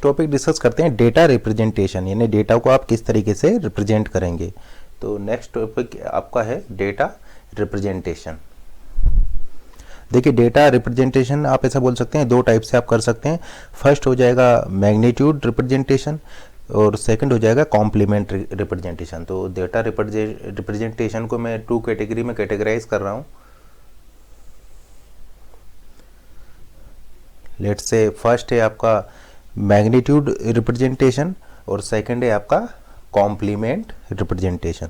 Topic discuss करते हैं data representation, यानी डेटा को आप किस तरीके से रिप्रेजेंट करेंगे। तो नेक्स्ट टॉपिक आपका है डेटा रिप्रेजेंटेशन। देखिए डेटा रिप्रेजेंटेशन आप ऐसा बोल सकते हैं, दो टाइप से आप कर सकते हैं। फर्स्ट हो जाएगा मैग्नीट्यूड रिप्रेजेंटेशन और सेकंड हो जाएगा कॉम्प्लीमेंट रिप्रेजेंटेशन। तो डेटा रिप्रेजेंटेशन को मैं टू कैटेगरी में कैटेगराइज कर रहा हूँ। लेट्स से फर्स्ट है आपका मैग्नीट्यूड रिप्रेजेंटेशन और सेकंड है आपका कॉम्प्लीमेंट रिप्रेजेंटेशन,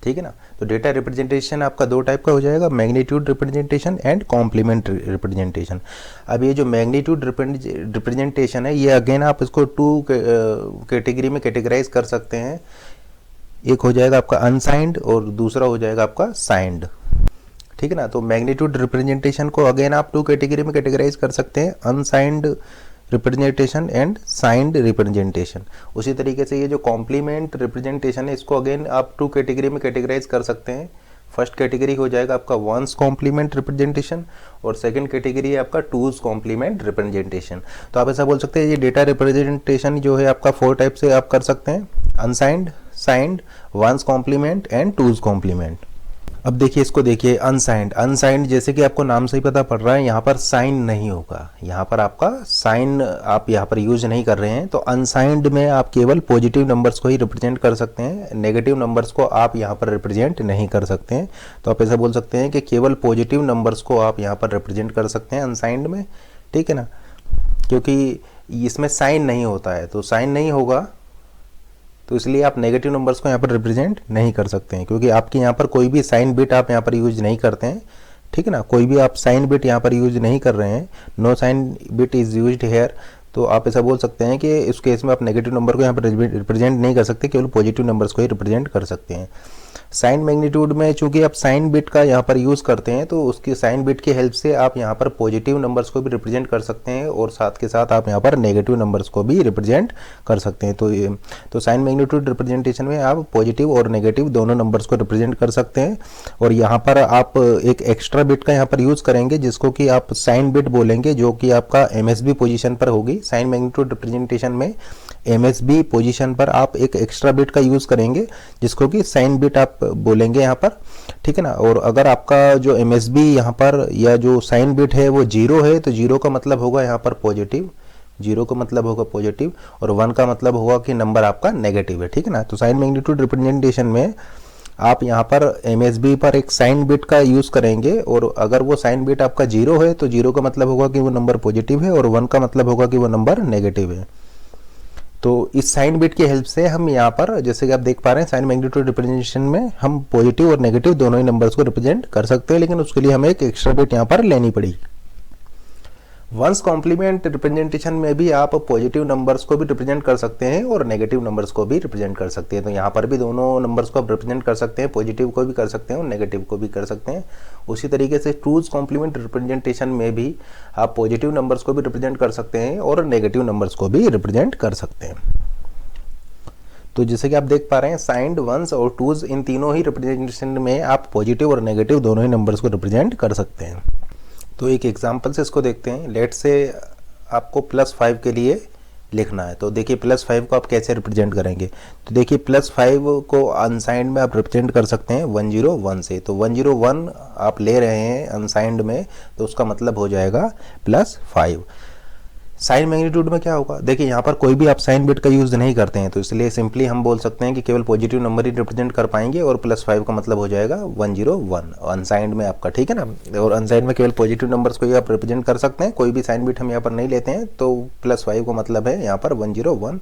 ठीक है ना। तो डेटा रिप्रेजेंटेशन आपका दो टाइप का हो जाएगा, magnitude representation and complement representation. अब ये जो मैग्नीट्यूड रिप्रेजेंटेशन है, ये अगेन आप इसको टू कैटेगरी में कैटेगराइज कर सकते हैं। एक हो जाएगा आपका अनसाइंड और दूसरा हो जाएगा आपका साइंड, ठीक है ना। तो मैग्नीट्यूड रिप्रेजेंटेशन को अगेन आप टू कैटेगरी में कैटेगराइज कर सकते हैं, unsigned representation and signed representation. उसी तरीके से ये जो कॉम्प्लीमेंट रिप्रेजेंटेशन है, इसको अगेन आप टू कैटेगरी में कैटेगराइज कर सकते हैं। फर्स्ट कैटेगरी हो जाएगा आपका वंस कॉम्प्लीमेंट रिप्रेजेंटेशन और सेकंड कैटेगरी है आपका टूज कॉम्प्लीमेंट रिप्रेजेंटेशन। तो आप ऐसा बोल सकते हैं ये डेटा रिप्रेजेंटेशन जो है आपका फोर टाइप से आप कर सकते हैं, unsigned, signed, ones complement and twos complement. अब देखिए इसको देखिए, अनसाइंड। अनसाइंड जैसे कि आपको नाम से ही पता पड़ रहा है, यहाँ पर साइन नहीं होगा, यहाँ पर आपका साइन आप यहाँ पर यूज नहीं कर रहे हैं। तो अनसाइंड में आप केवल पॉजिटिव नंबर्स को ही रिप्रेजेंट कर सकते हैं, नेगेटिव नंबर्स को आप यहाँ पर रिप्रेजेंट नहीं कर सकते हैं। तो आप ऐसा बोल सकते हैं कि केवल पॉजिटिव नंबर्स को आप यहाँ पर रिप्रेजेंट कर सकते हैं अनसाइंड में, ठीक है ना, क्योंकि इसमें साइन नहीं होता है। तो साइन नहीं होगा तो इसलिए आप नेगेटिव नंबर्स को यहाँ पर रिप्रेजेंट नहीं कर सकते हैं, क्योंकि आपके यहाँ पर कोई भी साइन बिट आप यहाँ पर यूज नहीं करते हैं, ठीक है ना। कोई भी आप साइन बिट यहाँ पर यूज नहीं कर रहे हैं, no sign bit is used here. तो आप ऐसा बोल सकते हैं कि इस केस में आप नेगेटिव नंबर को यहाँ पर रिप्रेजेंट नहीं कर सकते, केवल पॉजिटिव नंबर्स को ही रिप्रेजेंट कर सकते हैं। साइन मैग्नीट्यूड में चूंकि आप साइन बिट का यहाँ पर यूज़ करते हैं, तो उसकी साइन बिट की हेल्प से आप यहाँ पर पॉजिटिव नंबर्स को भी रिप्रेजेंट कर सकते हैं और साथ के साथ आप यहाँ पर नेगेटिव नंबर्स को भी रिप्रेजेंट कर सकते हैं। तो साइन मैग्नीट्यूड रिप्रेजेंटेशन में आप पॉजिटिव और नेगेटिव दोनों नंबर्स को रिप्रेजेंट कर सकते हैं। और यहाँ पर आप एक एक्स्ट्रा बिट का यहाँ पर यूज़ करेंगे जिसको कि आप साइन बिट बोलेंगे, जो कि आपका MSB पोजिशन पर होगी। साइन मैग्नीट्यूड रिप्रेजेंटेशन में MSB पोजीशन पर आप एक एक्स्ट्रा बिट का यूज़ करेंगे जिसको कि साइन बिट आप बोलेंगे यहाँ पर, ठीक है ना। और अगर आपका जो MSB यहाँ पर या जो साइन बिट है वो 0 है, तो 0 का मतलब होगा यहाँ पर पॉजिटिव, 0 का मतलब होगा पॉजिटिव और 1 का मतलब होगा कि नंबर आपका नेगेटिव है, ठीक है ना। तो साइन मैग्नीट्यूड रिप्रेजेंटेशन में आप यहाँ पर MSB पर एक साइन बिट का यूज़ करेंगे और अगर वो साइन बिट आपका 0 है तो 0 का मतलब होगा कि वो नंबर पॉजिटिव है और 1 का मतलब होगा कि वो नंबर नेगेटिव है। तो इस साइन बिट की हेल्प से हम यहाँ पर, जैसे कि आप देख पा रहे हैं, साइन मैग्नीट्यूड रिप्रेजेंटेशन में हम पॉजिटिव और नेगेटिव दोनों ही नंबर्स को रिप्रेजेंट कर सकते हैं, लेकिन उसके लिए हमें एक एक्स्ट्रा बिट यहाँ पर लेनी पड़ेगी। वंस कॉम्प्लीमेंट रिप्रेजेंटेशन में भी आप पॉजिटिव नंबर्स को भी रिप्रेजेंट कर सकते हैं और नेगेटिव नंबर्स को भी रिप्रेजेंट कर सकते हैं। तो यहाँ पर भी दोनों नंबर्स को आप रिप्रेजेंट कर सकते हैं, पॉजिटिव को भी कर सकते हैं और नेगेटिव को भी कर सकते हैं। उसी तरीके से टूज कॉम्प्लीमेंट रिप्रेजेंटेशन में भी आप पॉजिटिव नंबर्स को भी रिप्रेजेंट कर सकते हैं और नेगेटिव नंबर्स को भी रिप्रेजेंट कर सकते हैं। तो जैसे कि आप देख पा रहे हैं, साइंड, वंस और टूज, इन तीनों ही रिप्रेजेंटेशन में आप पॉजिटिव और नेगेटिव दोनों ही नंबर्स को रिप्रेजेंट कर सकते हैं। तो एक एग्जांपल से इसको देखते हैं। लेट से आपको +5 के लिए लिखना है, तो देखिए +5 को आप कैसे रिप्रेजेंट करेंगे। तो देखिए +5 को अनसाइंड में आप रिप्रेजेंट कर सकते हैं 101 से। तो 101 आप ले रहे हैं अनसाइंड में, तो उसका मतलब हो जाएगा +5। साइन मैग्नीट्यूड में क्या होगा, देखिए यहाँ पर कोई भी आप साइन बिट का यूज़ नहीं करते हैं, तो इसलिए सिंपली हम बोल सकते हैं कि केवल पॉजिटिव नंबर ही रिप्रेजेंट कर पाएंगे और +5 का मतलब हो जाएगा 101 अनसाइंड में आपका, ठीक है ना। और अनसाइंड में केवल पॉजिटिव नंबर्स को ही आप रिप्रेजेंट कर सकते हैं, कोई भी साइन बिट हम यहाँ पर नहीं लेते हैं। तो +5 का मतलब है यहाँ पर 101।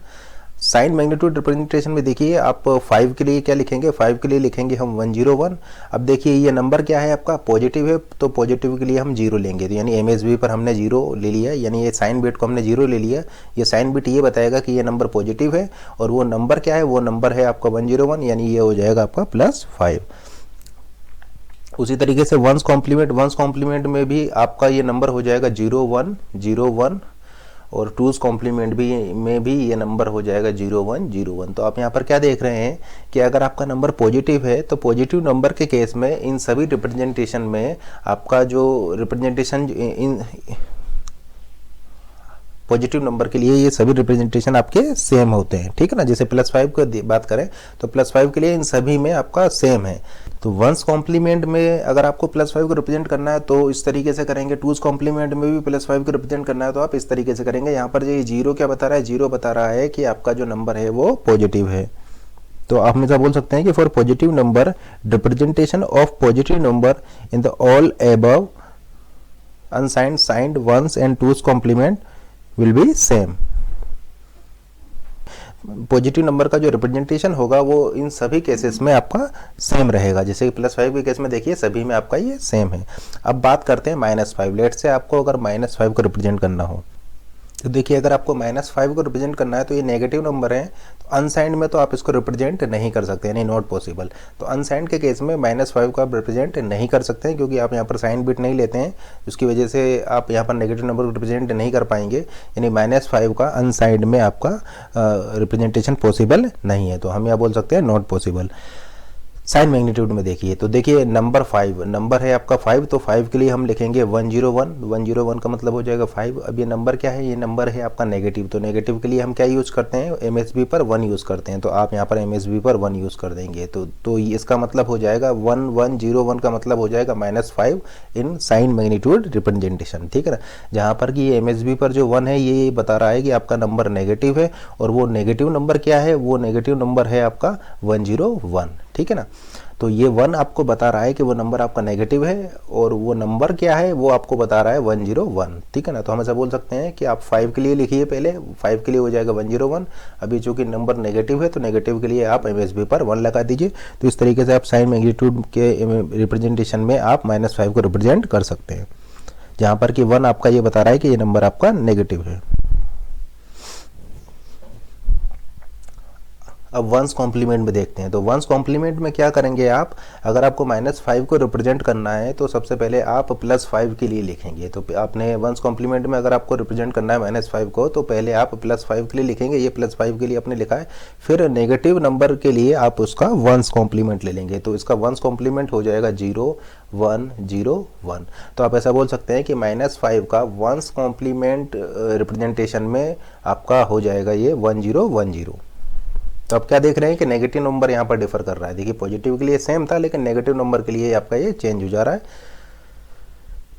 साइन मैग्नीट्यूड रिप्रेजेंटेशन में देखिए आप 5 के लिए क्या लिखेंगे, 5 के लिए लिखेंगे हम 101। अब देखिए ये नंबर क्या है आपका, पॉजिटिव है, तो पॉजिटिव के लिए हम 0 लेंगे। तो यानी MSB पर हमने 0 ले लिया, यानी ये साइन बिट को हमने 0 ले लिया। ये साइन बिट ये बताएगा कि ये नंबर पॉजिटिव है और वो नंबर क्या है, वो नंबर है आपका 101, यानी ये हो जाएगा आपका +5। उसी तरीके से वंस कॉम्प्लीमेंट में भी आपका ये नंबर हो जाएगा 0101 और टूज कॉम्प्लीमेंट में भी ये नंबर हो जाएगा 0101। तो आप यहाँ पर क्या देख रहे हैं कि अगर आपका नंबर पॉजिटिव है तो पॉजिटिव नंबर के केस में इन सभी रिप्रेजेंटेशन में आपका जो रिप्रेजेंटेशन पॉजिटिव नंबर के लिए ये सभी रिप्रेजेंटेशन आपके सेम होते हैं, ठीक है ना। जैसे +5 की बात करें तो +5 के लिए इन सभी में आपका सेम है। तो वंस कॉम्प्लीमेंट में अगर आपको +5 को रिप्रेजेंट करना है तो इस तरीके से करेंगे, टूज कॉम्प्लीमेंट में भी +5 को रिप्रेजेंट करना है तो आप इस तरीके से करेंगे। यहाँ पर ये जीरो क्या बता रहा है, जीरो बता रहा है कि आपका जो नंबर है वो पॉजिटिव है। तो आप हमेशा बोल सकते हैं कि for positive number representation of positive number in the all above unsigned signed ones and twos complement will be same. Positive number का जो रिप्रेजेंटेशन होगा वो इन सभी केसेस में आपका सेम रहेगा। जैसे कि +5 के केस में देखिए सभी में आपका ये सेम है। अब बात करते हैं -5। लेट से आपको अगर -5 को रिप्रेजेंट करना हो तो देखिए अगर आपको -5 को रिप्रेजेंट करना है तो ये नेगेटिव नंबर है, तो अनसाइंड में तो आप इसको रिप्रेजेंट नहीं कर सकते, यानी नॉट पॉसिबल। तो अनसाइंड के केस में -5 को आप रिप्रेजेंट नहीं कर सकते हैं क्योंकि आप यहाँ पर साइन बिट नहीं लेते हैं, उसकी वजह से आप यहाँ पर नेगेटिव नंबर को रिप्रेजेंट नहीं कर पाएंगे। यानी -5 का अनसाइंड में आपका रिप्रेजेंटेशन पॉसिबल नहीं है, तो हम यहाँ बोल सकते हैं नॉट पॉसिबल। साइन मैग्नीट्यूड में देखिए तो देखिए नंबर 5 नंबर है आपका 5, तो 5 के लिए हम लिखेंगे 101। 101 का मतलब हो जाएगा 5। अब ये नंबर क्या है, ये नंबर है आपका नेगेटिव, तो नेगेटिव के लिए हम क्या यूज़ करते हैं, MSB पर 1 यूज़ करते हैं, तो आप यहाँ पर MSB पर 1 यूज़ कर देंगे। तो इसका मतलब हो जाएगा 1101 का मतलब हो जाएगा -5 इन साइन मैग्नीट्यूड रिप्रेजेंटेशन, ठीक है ना। जहाँ पर कि ये MSB पर जो 1 है ये बता रहा है कि आपका नंबर नेगेटिव है, और वो नेगेटिव नंबर क्या है, वो नेगेटिव नंबर है आपका 101, ठीक है ना। तो ये 1 आपको बता रहा है कि वो नंबर आपका नेगेटिव है, और वो नंबर क्या है वो आपको बता रहा है 101, ठीक है ना। तो हम ऐसा बोल सकते हैं कि आप 5 के लिए लिखिए, पहले 5 के लिए हो जाएगा 101। अभी चूंकि नंबर नेगेटिव है तो नेगेटिव के लिए आप MSB पर 1 लगा दीजिए। तो इस तरीके से आप साइन मैग्नीट्यूड के रिप्रेजेंटेशन में आप -5 को रिप्रेजेंट कर सकते हैं, जहाँ पर कि 1 आपका ये बता रहा है कि ये नंबर आपका नेगेटिव है। अब वंस कॉम्प्लीमेंट में देखते हैं। तो वंस कॉम्प्लीमेंट में क्या करेंगे आप, अगर आपको -5 को रिप्रेजेंट करना है तो सबसे पहले आप +5 के लिए लिखेंगे। तो आपने वंस कॉम्प्लीमेंट में अगर आपको रिप्रेजेंट करना है -5 को तो पहले आप +5 के लिए लिखेंगे, ये +5 के लिए आपने लिखा है। फिर नेगेटिव नंबर के लिए आप उसका वंस कॉम्प्लीमेंट ले लेंगे, तो इसका वंस कॉम्प्लीमेंट हो जाएगा 0 1 0 1। तो आप ऐसा बोल सकते हैं कि -5 का वंस कॉम्प्लीमेंट रिप्रेजेंटेशन में आपका हो जाएगा ये 1010। तो आप क्या देख रहे हैं कि नेगेटिव नंबर यहाँ पर डिफर कर रहा है। देखिए पॉजिटिव के लिए सेम था लेकिन नेगेटिव नंबर के लिए आपका ये चेंज हो जा रहा है।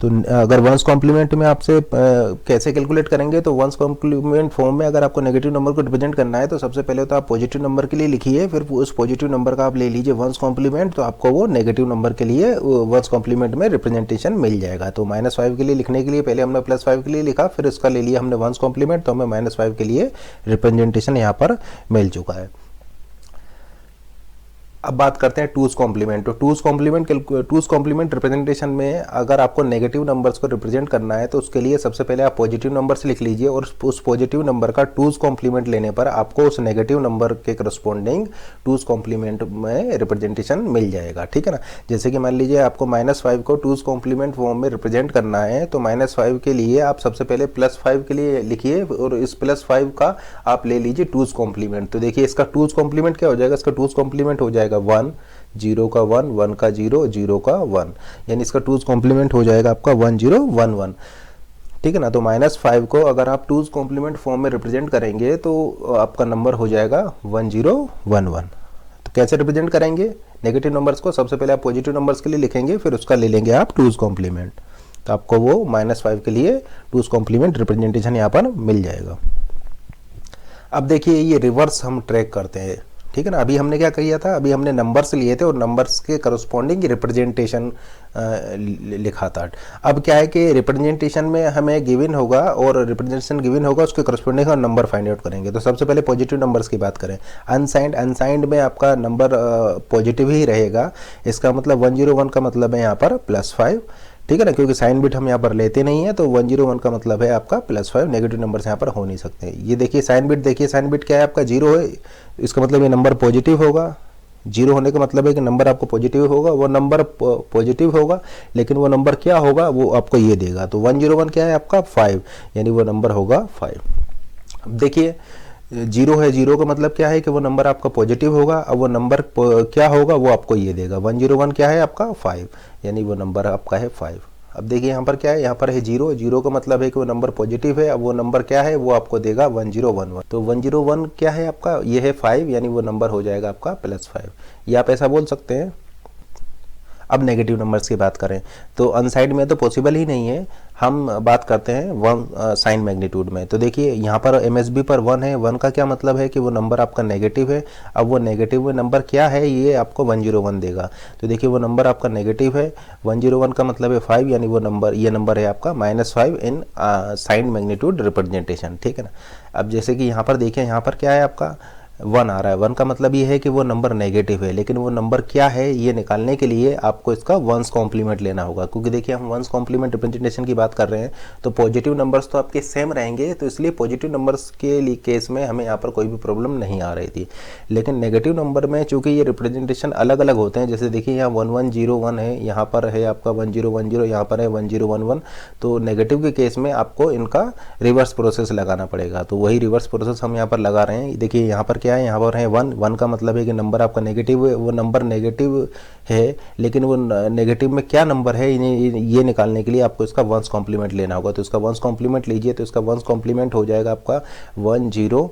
तो अगर वंस कॉम्प्लीमेंट में आपसे कैसे कैलकुलेट करेंगे, तो वंस कॉम्प्लीमेंट फॉर्म में अगर आपको नेगेटिव नंबर को रिप्रेजेंट करना है तो सबसे पहले तो आप पॉजिटिव नंबर के लिए लिखिए, फिर उस पॉजिटिव नंबर का आप ले लीजिए वंस कॉम्प्लीमेंट, तो आपको वो नेगेटिव नंबर के लिए वंस कॉम्प्लीमेंट में रिप्रेजेंटेशन मिल जाएगा। तो -5 के लिए लिखने के लिए पहले हमने +5 के लिए लिखा, फिर इसका ले लिया हमने वंस कॉम्प्लीमेंट, तो हमें -5 के लिए रिप्रेजेंटेशन यहाँ पर मिल चुका है। अब बात करते हैं टूज कॉम्प्लीमेंट। तो टूज कॉम्प्लीमेंट रिप्रेजेंटेशन में अगर आपको नेगेटिव नंबर्स को रिप्रेजेंट करना है तो उसके लिए सबसे पहले आप पॉजिटिव नंबर्स लिख लीजिए, और उस पॉजिटिव नंबर का टूज कॉम्प्लीमेंट लेने पर आपको उस नेगेटिव नंबर के करस्पॉन्डिंग टूज कॉम्प्लीमेंट में रिप्रेजेंटेशन मिल जाएगा, ठीक है ना। जैसे कि मान लीजिए आपको -5 को टूज कॉम्प्लीमेंट फॉर्म में रिप्रेजेंट करना है, तो -5 के लिए आप सबसे पहले +5 के लिए लिखिए, और इस +5 का आप ले लीजिए टूज कॉम्प्लीमेंट। तो देखिए इसका टूज कॉम्प्लीमेंट क्या हो जाएगा, इसका टूज कॉम्प्लीमेंट हो जाएगा 1 0 का 1 1 का 0 0 का 1, यानी इसका टूज कॉम्प्लीमेंट हो जाएगा आपका 1011, ठीक है ना। तो -5 को अगर आप टूज कॉम्प्लीमेंट फॉर्म में रिप्रेजेंट करेंगे तो आपका नंबर हो जाएगा 1011। तो कैसे रिप्रेजेंट करेंगे नेगेटिव नंबर्स को, सबसे पहले आप पॉजिटिव नंबर्स के लिए लिखेंगे, फिर उसका ले लेंगे आप टूज कॉम्प्लीमेंट, तो आपको वो -5 के लिए टूज कॉम्प्लीमेंट रिप्रेजेंटेशन यहाँ पर मिल जाएगा। अब देखिए ये रिवर्स हम ट्रैक करते हैं, ठीक है ना। अभी हमने क्या किया था, अभी हमने नंबर्स लिए थे और नंबर्स के करस्पॉन्डिंग रिप्रेजेंटेशन लिखा था। अब क्या है कि रिप्रेजेंटेशन में हमें गिवन होगा और रिप्रेजेंटेशन गिवन होगा, उसके करस्पॉन्डिंग हम नंबर फाइंड आउट करेंगे। तो सबसे पहले पॉजिटिव नंबर्स की बात करें, अनसाइंड में आपका नंबर पॉजिटिव ही रहेगा, इसका मतलब 101 का मतलब है यहाँ पर +5, ठीक है ना, क्योंकि साइन बिट हम यहाँ पर लेते नहीं है, तो 101 का मतलब है आपका +5, नेगेटिव नंबर्स यहाँ पर हो नहीं सकते। ये देखिए साइन बिट, देखिए साइन बिट क्या है आपका 0 है, इसका मतलब ये नंबर पॉजिटिव होगा। 0 होने का मतलब है कि नंबर आपको पॉजिटिव होगा, वो नंबर पॉजिटिव होगा, लेकिन वो नंबर क्या होगा वो आपको ये देगा। तो 101 क्या है आपका 5, यानी वो नंबर होगा 5। अब देखिए 0 है, 0 का मतलब क्या है कि वो नंबर आपका पॉजिटिव होगा, अब वो नंबर क्या होगा वो आपको ये देगा। 101 क्या है आपका 5, यानी वो नंबर आपका है 5। अब देखिए यहाँ पर क्या है, यहाँ पर है 0, 0 का मतलब है कि वो नंबर पॉजिटिव है। अब वो नंबर क्या है, वो आपको देगा 1011। तो 101 क्या है आपका, ये है 5, यानी वो नंबर हो जाएगा आपका +5। ये आप ऐसा बोल सकते हैं। अब नेगेटिव नंबर्स की बात करें तो अनसाइड में तो पॉसिबल ही नहीं है, हम बात करते हैं 1 साइन मैग्नीट्यूड में। तो देखिए यहाँ पर MSB पर 1 है, 1 का क्या मतलब है कि वो नंबर आपका नेगेटिव है। अब वो नेगेटिव में नंबर क्या है, ये आपको 101 देगा। तो देखिए वो नंबर आपका नेगेटिव है, 101 का मतलब है 5, यानी वो नंबर, ये नंबर है आपका -5 इन साइन मैग्नीट्यूड रिप्रेजेंटेशन, ठीक है ना। अब जैसे कि यहाँ पर देखिए, यहाँ पर क्या है आपका 1 आ रहा है, 1 का मतलब ये है कि वो नंबर नेगेटिव है, लेकिन वो नंबर क्या है ये निकालने के लिए आपको इसका वंस कॉम्प्लीमेंट लेना होगा, क्योंकि देखिए हम वंस कॉम्प्लीमेंट रिप्रेजेंटेशन की बात कर रहे हैं। तो पॉजिटिव नंबर्स तो आपके सेम रहेंगे, तो इसलिए पॉजिटिव नंबर्स के लिए केस में हमें यहाँ पर कोई भी प्रॉब्लम नहीं आ रही थी। लेकिन नेगेटिव नंबर में चूंकि ये रिप्रेजेंटेशन अलग अलग होते हैं, जैसे देखिए यहाँ 1101 है, यहाँ पर है आपका 1010, यहाँ पर है 1011, तो नेगेटिव के केस में आपको इनका रिवर्स प्रोसेस लगाना पड़ेगा। तो वही रिवर्स प्रोसेस हम यहाँ पर लगा रहे हैं। देखिए यहाँ पर क्या है, यहाँ पर है 1 का मतलब है कि नंबर आपका नेगेटिव है, वो नंबर नेगेटिव है, लेकिन वो नेगेटिव में क्या नंबर है ये निकालने के लिए आपको इसका वंस कॉम्प्लीमेंट लेना होगा। तो इसका वंस कॉम्प्लीमेंट लीजिए, तो इसका वंस कॉम्प्लीमेंट हो जाएगा आपका 1010।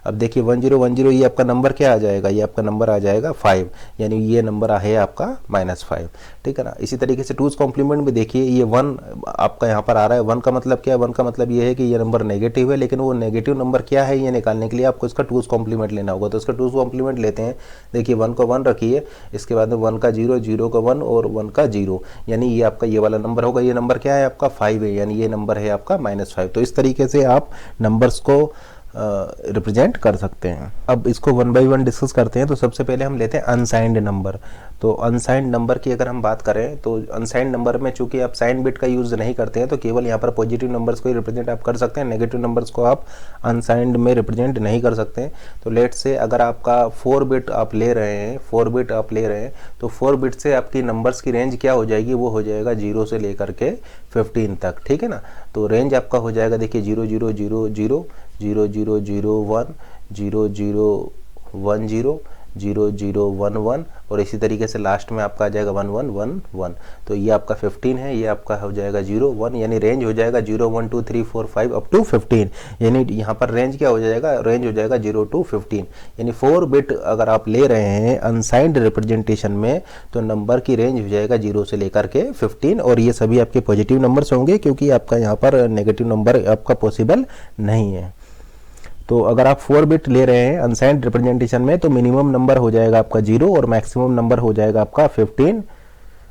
अब देखिए 1010, ये आपका नंबर क्या आ जाएगा, ये आपका नंबर आ जाएगा 5, यानी ये नंबर है आपका -5, ठीक है ना। इसी तरीके से 2's कॉम्प्लीमेंट में देखिए ये 1 आपका यहाँ पर आ रहा है। 1 का मतलब क्या है, 1 का मतलब ये है कि ये नंबर नेगेटिव है, लेकिन वो नेगेटिव नंबर क्या है ये निकालने के लिए आपको इसका 2's कॉम्प्लीमेंट लेना होगा। तो इसका 2's कॉम्प्लीमेंट लेते हैं। देखिए 1 को 1 रखिए, इसके बाद में 1 का 0, 0 का 1 और 1 का 0, यानी ये आपका ये वाला नंबर होगा। ये नंबर क्या है आपका 5 है, यानी ये नंबर है आपका -5। तो इस तरीके से आप नंबर्स को रिप्रेजेंट कर सकते हैं। अब इसको 1 बाय 1 डिस्कस करते हैं। तो सबसे पहले हम लेते हैं अनसाइंड नंबर। तो अनसाइंड नंबर की अगर हम बात करें तो अनसाइंड नंबर में चूंकि आप साइन बिट का यूज़ नहीं करते हैं, तो केवल यहाँ पर पॉजिटिव नंबर्स को ही रिप्रेजेंट आप कर सकते हैं, नेगेटिव नंबर्स को आप अनसाइंड में रिप्रेजेंट नहीं कर सकते हैं। तो लेट से अगर आपका 4 बिट आप ले रहे हैं, 4 बिट आप ले रहे हैं, तो 4 बिट से आपकी नंबर्स की रेंज क्या हो जाएगी, वो हो जाएगा 0 से लेकर के 15 तक, ठीक है ना। तो रेंज आपका हो जाएगा, देखिए 0000, 0001, 0010, 0011 और इसी तरीके से लास्ट में आपका आ जाएगा 1111। तो ये आपका 15 है, ये आपका हो जाएगा 01, यानी रेंज हो जाएगा 0 1 2 3 4 5 अप टू 15, यानी यहाँ पर रेंज क्या हो जाएगा, रेंज हो जाएगा 0 to 15, यानी 4 बिट अगर आप ले रहे हैं अनसाइंड रिप्रेजेंटेशन में तो नंबर की रेंज हो जाएगा 0 से लेकर के 15, और ये सभी आपके पॉजिटिव नंबर्स होंगे क्योंकि आपका यहाँ पर नेगेटिव नंबर आपका पॉसिबल नहीं है। तो अगर आप 4 बिट ले रहे हैं अनसाइंड रिप्रेजेंटेशन में तो मिनिमम नंबर हो जाएगा आपका 0 और मैक्सिमम नंबर हो जाएगा आपका 15,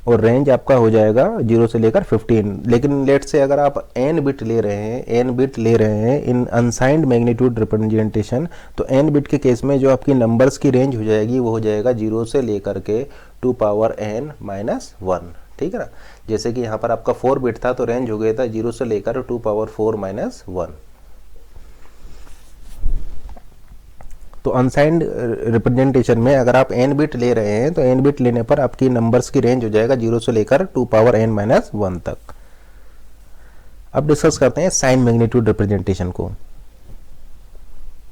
और रेंज आपका हो जाएगा 0 से लेकर 15। लेकिन लेट से अगर आप n बिट ले रहे हैं, n बिट ले रहे हैं इन अनसाइंड मैग्नीट्यूड रिप्रेजेंटेशन, तो n बिट के केस में जो आपकी नंबर्स की रेंज हो जाएगी वो हो जाएगा 0 से लेकर के 2 पावर n माइनस 1, ठीक है ना। जैसे कि यहाँ पर आपका 4 बिट था तो रेंज हो गया था 0 से लेकर 2 पावर 4 माइनस 1। तो अनसाइंड रिप्रेजेंटेशन में अगर आप n बिट ले रहे हैं तो n बिट लेने पर आपकी नंबर्स की रेंज हो जाएगा 0 से लेकर 2 पावर n माइनस 1 तक। अब डिस्कस करते हैं साइन मैग्नीट्यूड रिप्रेजेंटेशन को।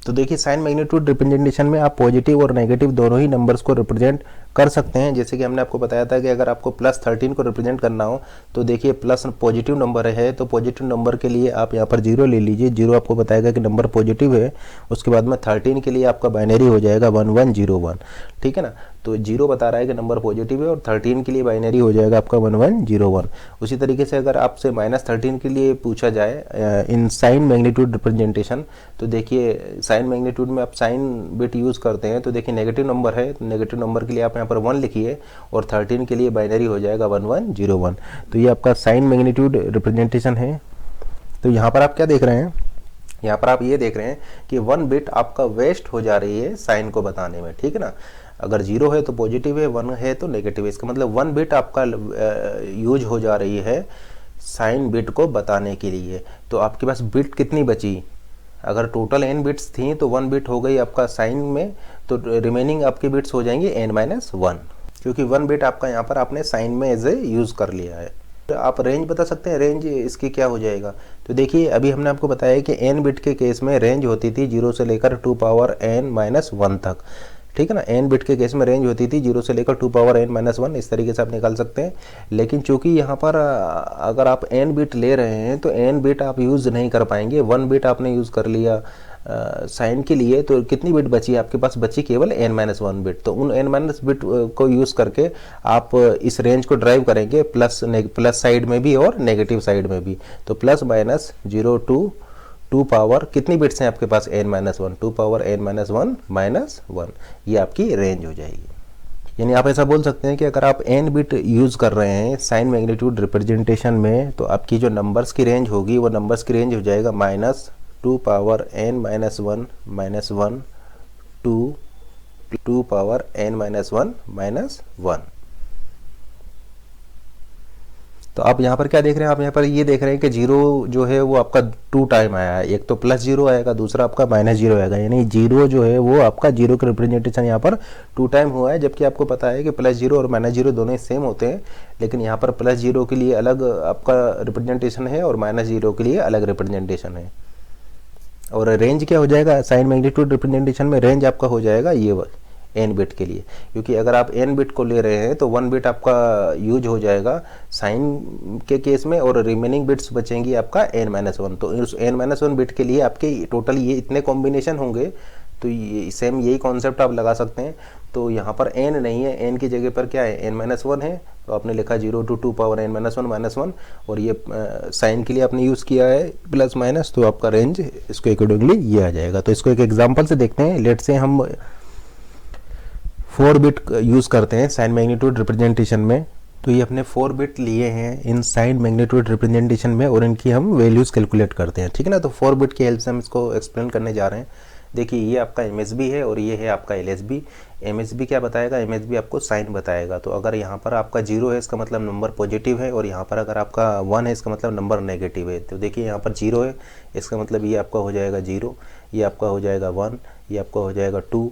तो देखिए साइन मैग्नीट्यूड रिप्रेजेंटेशन में आप पॉजिटिव और नेगेटिव दोनों ही नंबर्स को रिप्रेजेंट कर सकते हैं। जैसे कि हमने आपको बताया था कि अगर आपको +13 को रिप्रेजेंट करना हो तो देखिए प्लस पॉजिटिव नंबर है तो पॉजिटिव नंबर के लिए आप यहाँ पर 0 ले लीजिए, 0 आपको बताएगा कि नंबर पॉजिटिव है। उसके बाद में 13 के लिए आपका बाइनरी हो जाएगा 1101, ठीक है ना। तो 0 बता रहा है कि नंबर पॉजिटिव है और 13 के लिए बाइनरी हो जाएगा आपका 1101। उसी तरीके से अगर आपसे -13 के लिए पूछा जाए इन साइन मैग्नीट्यूड रिप्रेजेंटेशन, तो देखिए साइन मैग्नीट्यूड में आप साइन बिट यूज़ करते हैं, तो देखिए नेगेटिव नंबर है तो नेगेटिव नंबर के लिए आप यहाँ पर 1 लिखिए और 13 के लिए बाइनरी हो जाएगा 1101। तो ये आपका साइन मैग्नीट्यूड रिप्रेजेंटेशन है। तो यहाँ पर आप क्या देख रहे हैं, यहाँ पर आप ये देख रहे हैं कि 1 बिट आपका वेस्ट हो जा रही है साइन को बताने में, ठीक है ना। अगर 0 है तो पॉजिटिव है, 1 है तो नेगेटिव है, इसका मतलब 1 बिट आपका यूज हो जा रही है साइन बिट को बताने के लिए। तो आपके पास बिट कितनी बची, अगर टोटल n बिट्स थी तो 1 बिट हो गई आपका साइन में, तो रिमेनिंग आपकी बिट्स हो जाएंगी n-1, क्योंकि 1 बिट आपका यहाँ पर आपने साइन में एज ए यूज़ कर लिया है। तो आप रेंज बता सकते हैं, रेंज इसकी क्या हो जाएगा। तो देखिए अभी हमने आपको बताया कि n बिट के केस में रेंज होती थी 0 से लेकर 2 पावर n-1 तक, ठीक है ना। एन बिट के केस में रेंज होती थी 0 से लेकर 2 पावर n माइनस 1, इस तरीके से आप निकाल सकते हैं। लेकिन चूंकि यहाँ पर अगर आप n बिट ले रहे हैं तो n बिट आप यूज़ नहीं कर पाएंगे। 1 बिट आपने यूज़ कर लिया साइन के लिए, तो कितनी बिट बची आपके पास? बची केवल n माइनस 1 बिट। तो उन n माइनस बिट को यूज़ करके आप इस रेंज को ड्राइव करेंगे प्लस साइड में भी और नेगेटिव साइड में भी। तो प्लस माइनस 0 टू 2 पावर कितनी बिट्स हैं आपके पास? n minus 1, 2 power n minus 1 minus 1, ये आपकी रेंज हो जाएगी। यानी आप ऐसा बोल सकते हैं कि अगर आप n बिट यूज़ कर रहे हैं साइन मैग्नीट्यूड रिप्रेजेंटेशन में, तो आपकी जो नंबर्स की रेंज होगी वो नंबर्स की रेंज हो जाएगा minus 2 power n minus 1 minus 1 to 2 power n minus 1 minus 1। तो आप यहाँ पर क्या देख रहे हैं? आप यहाँ पर ये देख रहे हैं कि जीरो जो है वो आपका 2 टाइम आया है। एक तो प्लस 0 आएगा, दूसरा आपका माइनस 0 आएगा। यानी जीरो जो है वो आपका जीरो का रिप्रेजेंटेशन यहाँ पर 2 टाइम हुआ है। जबकि आपको पता है कि प्लस 0 और माइनस 0 दोनों सेम होते हैं, लेकिन यहाँ पर प्लस 0 के लिए अलग आपका रिप्रेजेंटेशन है और माइनस 0 के लिए अलग रिप्रेजेंटेशन है। और रेंज क्या हो जाएगा? साइन मैग्नीट्यूड रिप्रेजेंटेशन में रेंज आपका हो जाएगा ये n बिट के लिए, क्योंकि अगर आप n बिट को ले रहे हैं तो 1 बिट आपका यूज हो जाएगा साइन के केस में और रिमेनिंग बिट्स बचेंगी आपका n माइनस 1। तो उस n माइनस 1 बिट के लिए आपके टोटल ये इतने कॉम्बिनेशन होंगे। तो ये सेम यही कॉन्सेप्ट आप लगा सकते हैं। तो यहाँ पर n नहीं है, n की जगह पर क्या है? n माइनस 1 है। तो आपने लिखा 0 to 2 power n minus 1 minus 1, और ये साइन के लिए आपने यूज़ किया है प्लस माइनस, तो आपका रेंज इसको अकॉर्डिंगली ये आ जाएगा। तो इसको एक एग्जाम्पल से देखते हैं। लेट से हम 4 बिट यूज़ करते हैं साइन मैग्नीट्यूड रिप्रेजेंटेशन में। तो ये अपने 4 बिट लिए हैं इन साइन मैग्नीट्यूड रिप्रेजेंटेशन में और इनकी हम वैल्यूज़ कैलकुलेट करते हैं, ठीक है ना। तो 4 बिट की हेल्प से हम इसको एक्सप्लेन करने जा रहे हैं। देखिए ये आपका MSB है और ये है आपका LSB। MSB क्या बताएगा? MSB आपको साइन बताएगा। तो अगर यहाँ पर आपका 0 है इसका मतलब नंबर पॉजिटिव है, और यहाँ पर अगर आपका 1 है इसका मतलब नंबर नेगेटिव है। तो देखिए यहाँ पर 0 है, इसका मतलब ये आपका हो जाएगा 0, ये आपका हो जाएगा 1, ये आपका हो जाएगा 2,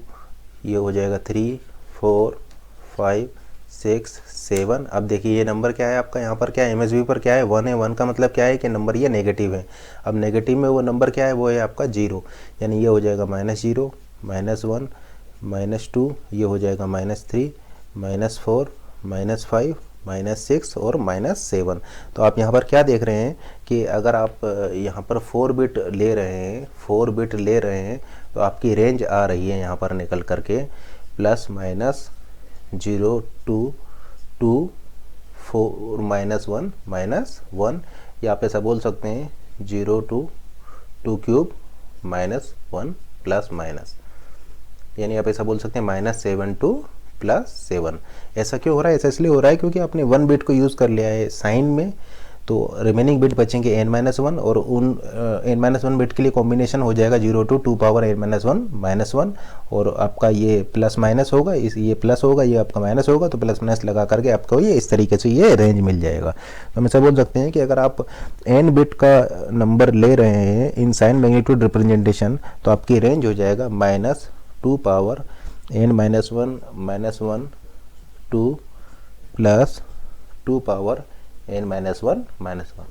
ये हो जाएगा 3, 4, 5, 6, 7। अब देखिए ये नंबर क्या है आपका? यहाँ पर क्या है? MSB पर क्या है? 1 है। 1 का मतलब क्या है कि नंबर ये नेगेटिव है। अब नेगेटिव में वो नंबर क्या है? वो है आपका 0। यानी ये हो जाएगा -0, -1, -2, ये हो जाएगा -3, -4, -5, -6 और -7। तो आप यहाँ पर क्या देख रहे हैं कि अगर आप यहाँ पर 4 बिट ले रहे हैं, 4 बिट ले रहे हैं, तो आपकी रेंज आ रही है यहाँ पर निकल करके प्लस माइनस 0 टू 2 4 -1 -1, या आप ऐसा बोल सकते हैं 0 टू 2 क्यूब -1 प्लस माइनस, यानी आप ऐसा बोल सकते हैं -7 टू +7। ऐसा क्यों हो रहा है? ऐसा इसलिए हो रहा है क्योंकि आपने 1 बिट को यूज़ कर लिया है साइन में, तो रिमेनिंग बिट बचेंगे n-1, और उन n-1 बिट के लिए कॉम्बिनेशन हो जाएगा 0 टू 2 पावर n-1 -1, और आपका ये प्लस माइनस होगा, ये प्लस होगा, ये आपका माइनस होगा, तो प्लस माइनस लगा करके आपको ये इस तरीके से ये रेंज मिल जाएगा। तो हम ऐसा बोल सकते हैं कि अगर आप n बिट का नंबर ले रहे हैं इन साइन मैग्नीट्यूड रिप्रेजेंटेशन, तो आपकी रेंज हो जाएगा -2 power n-1 -1 two plus 2 power n-1 -1,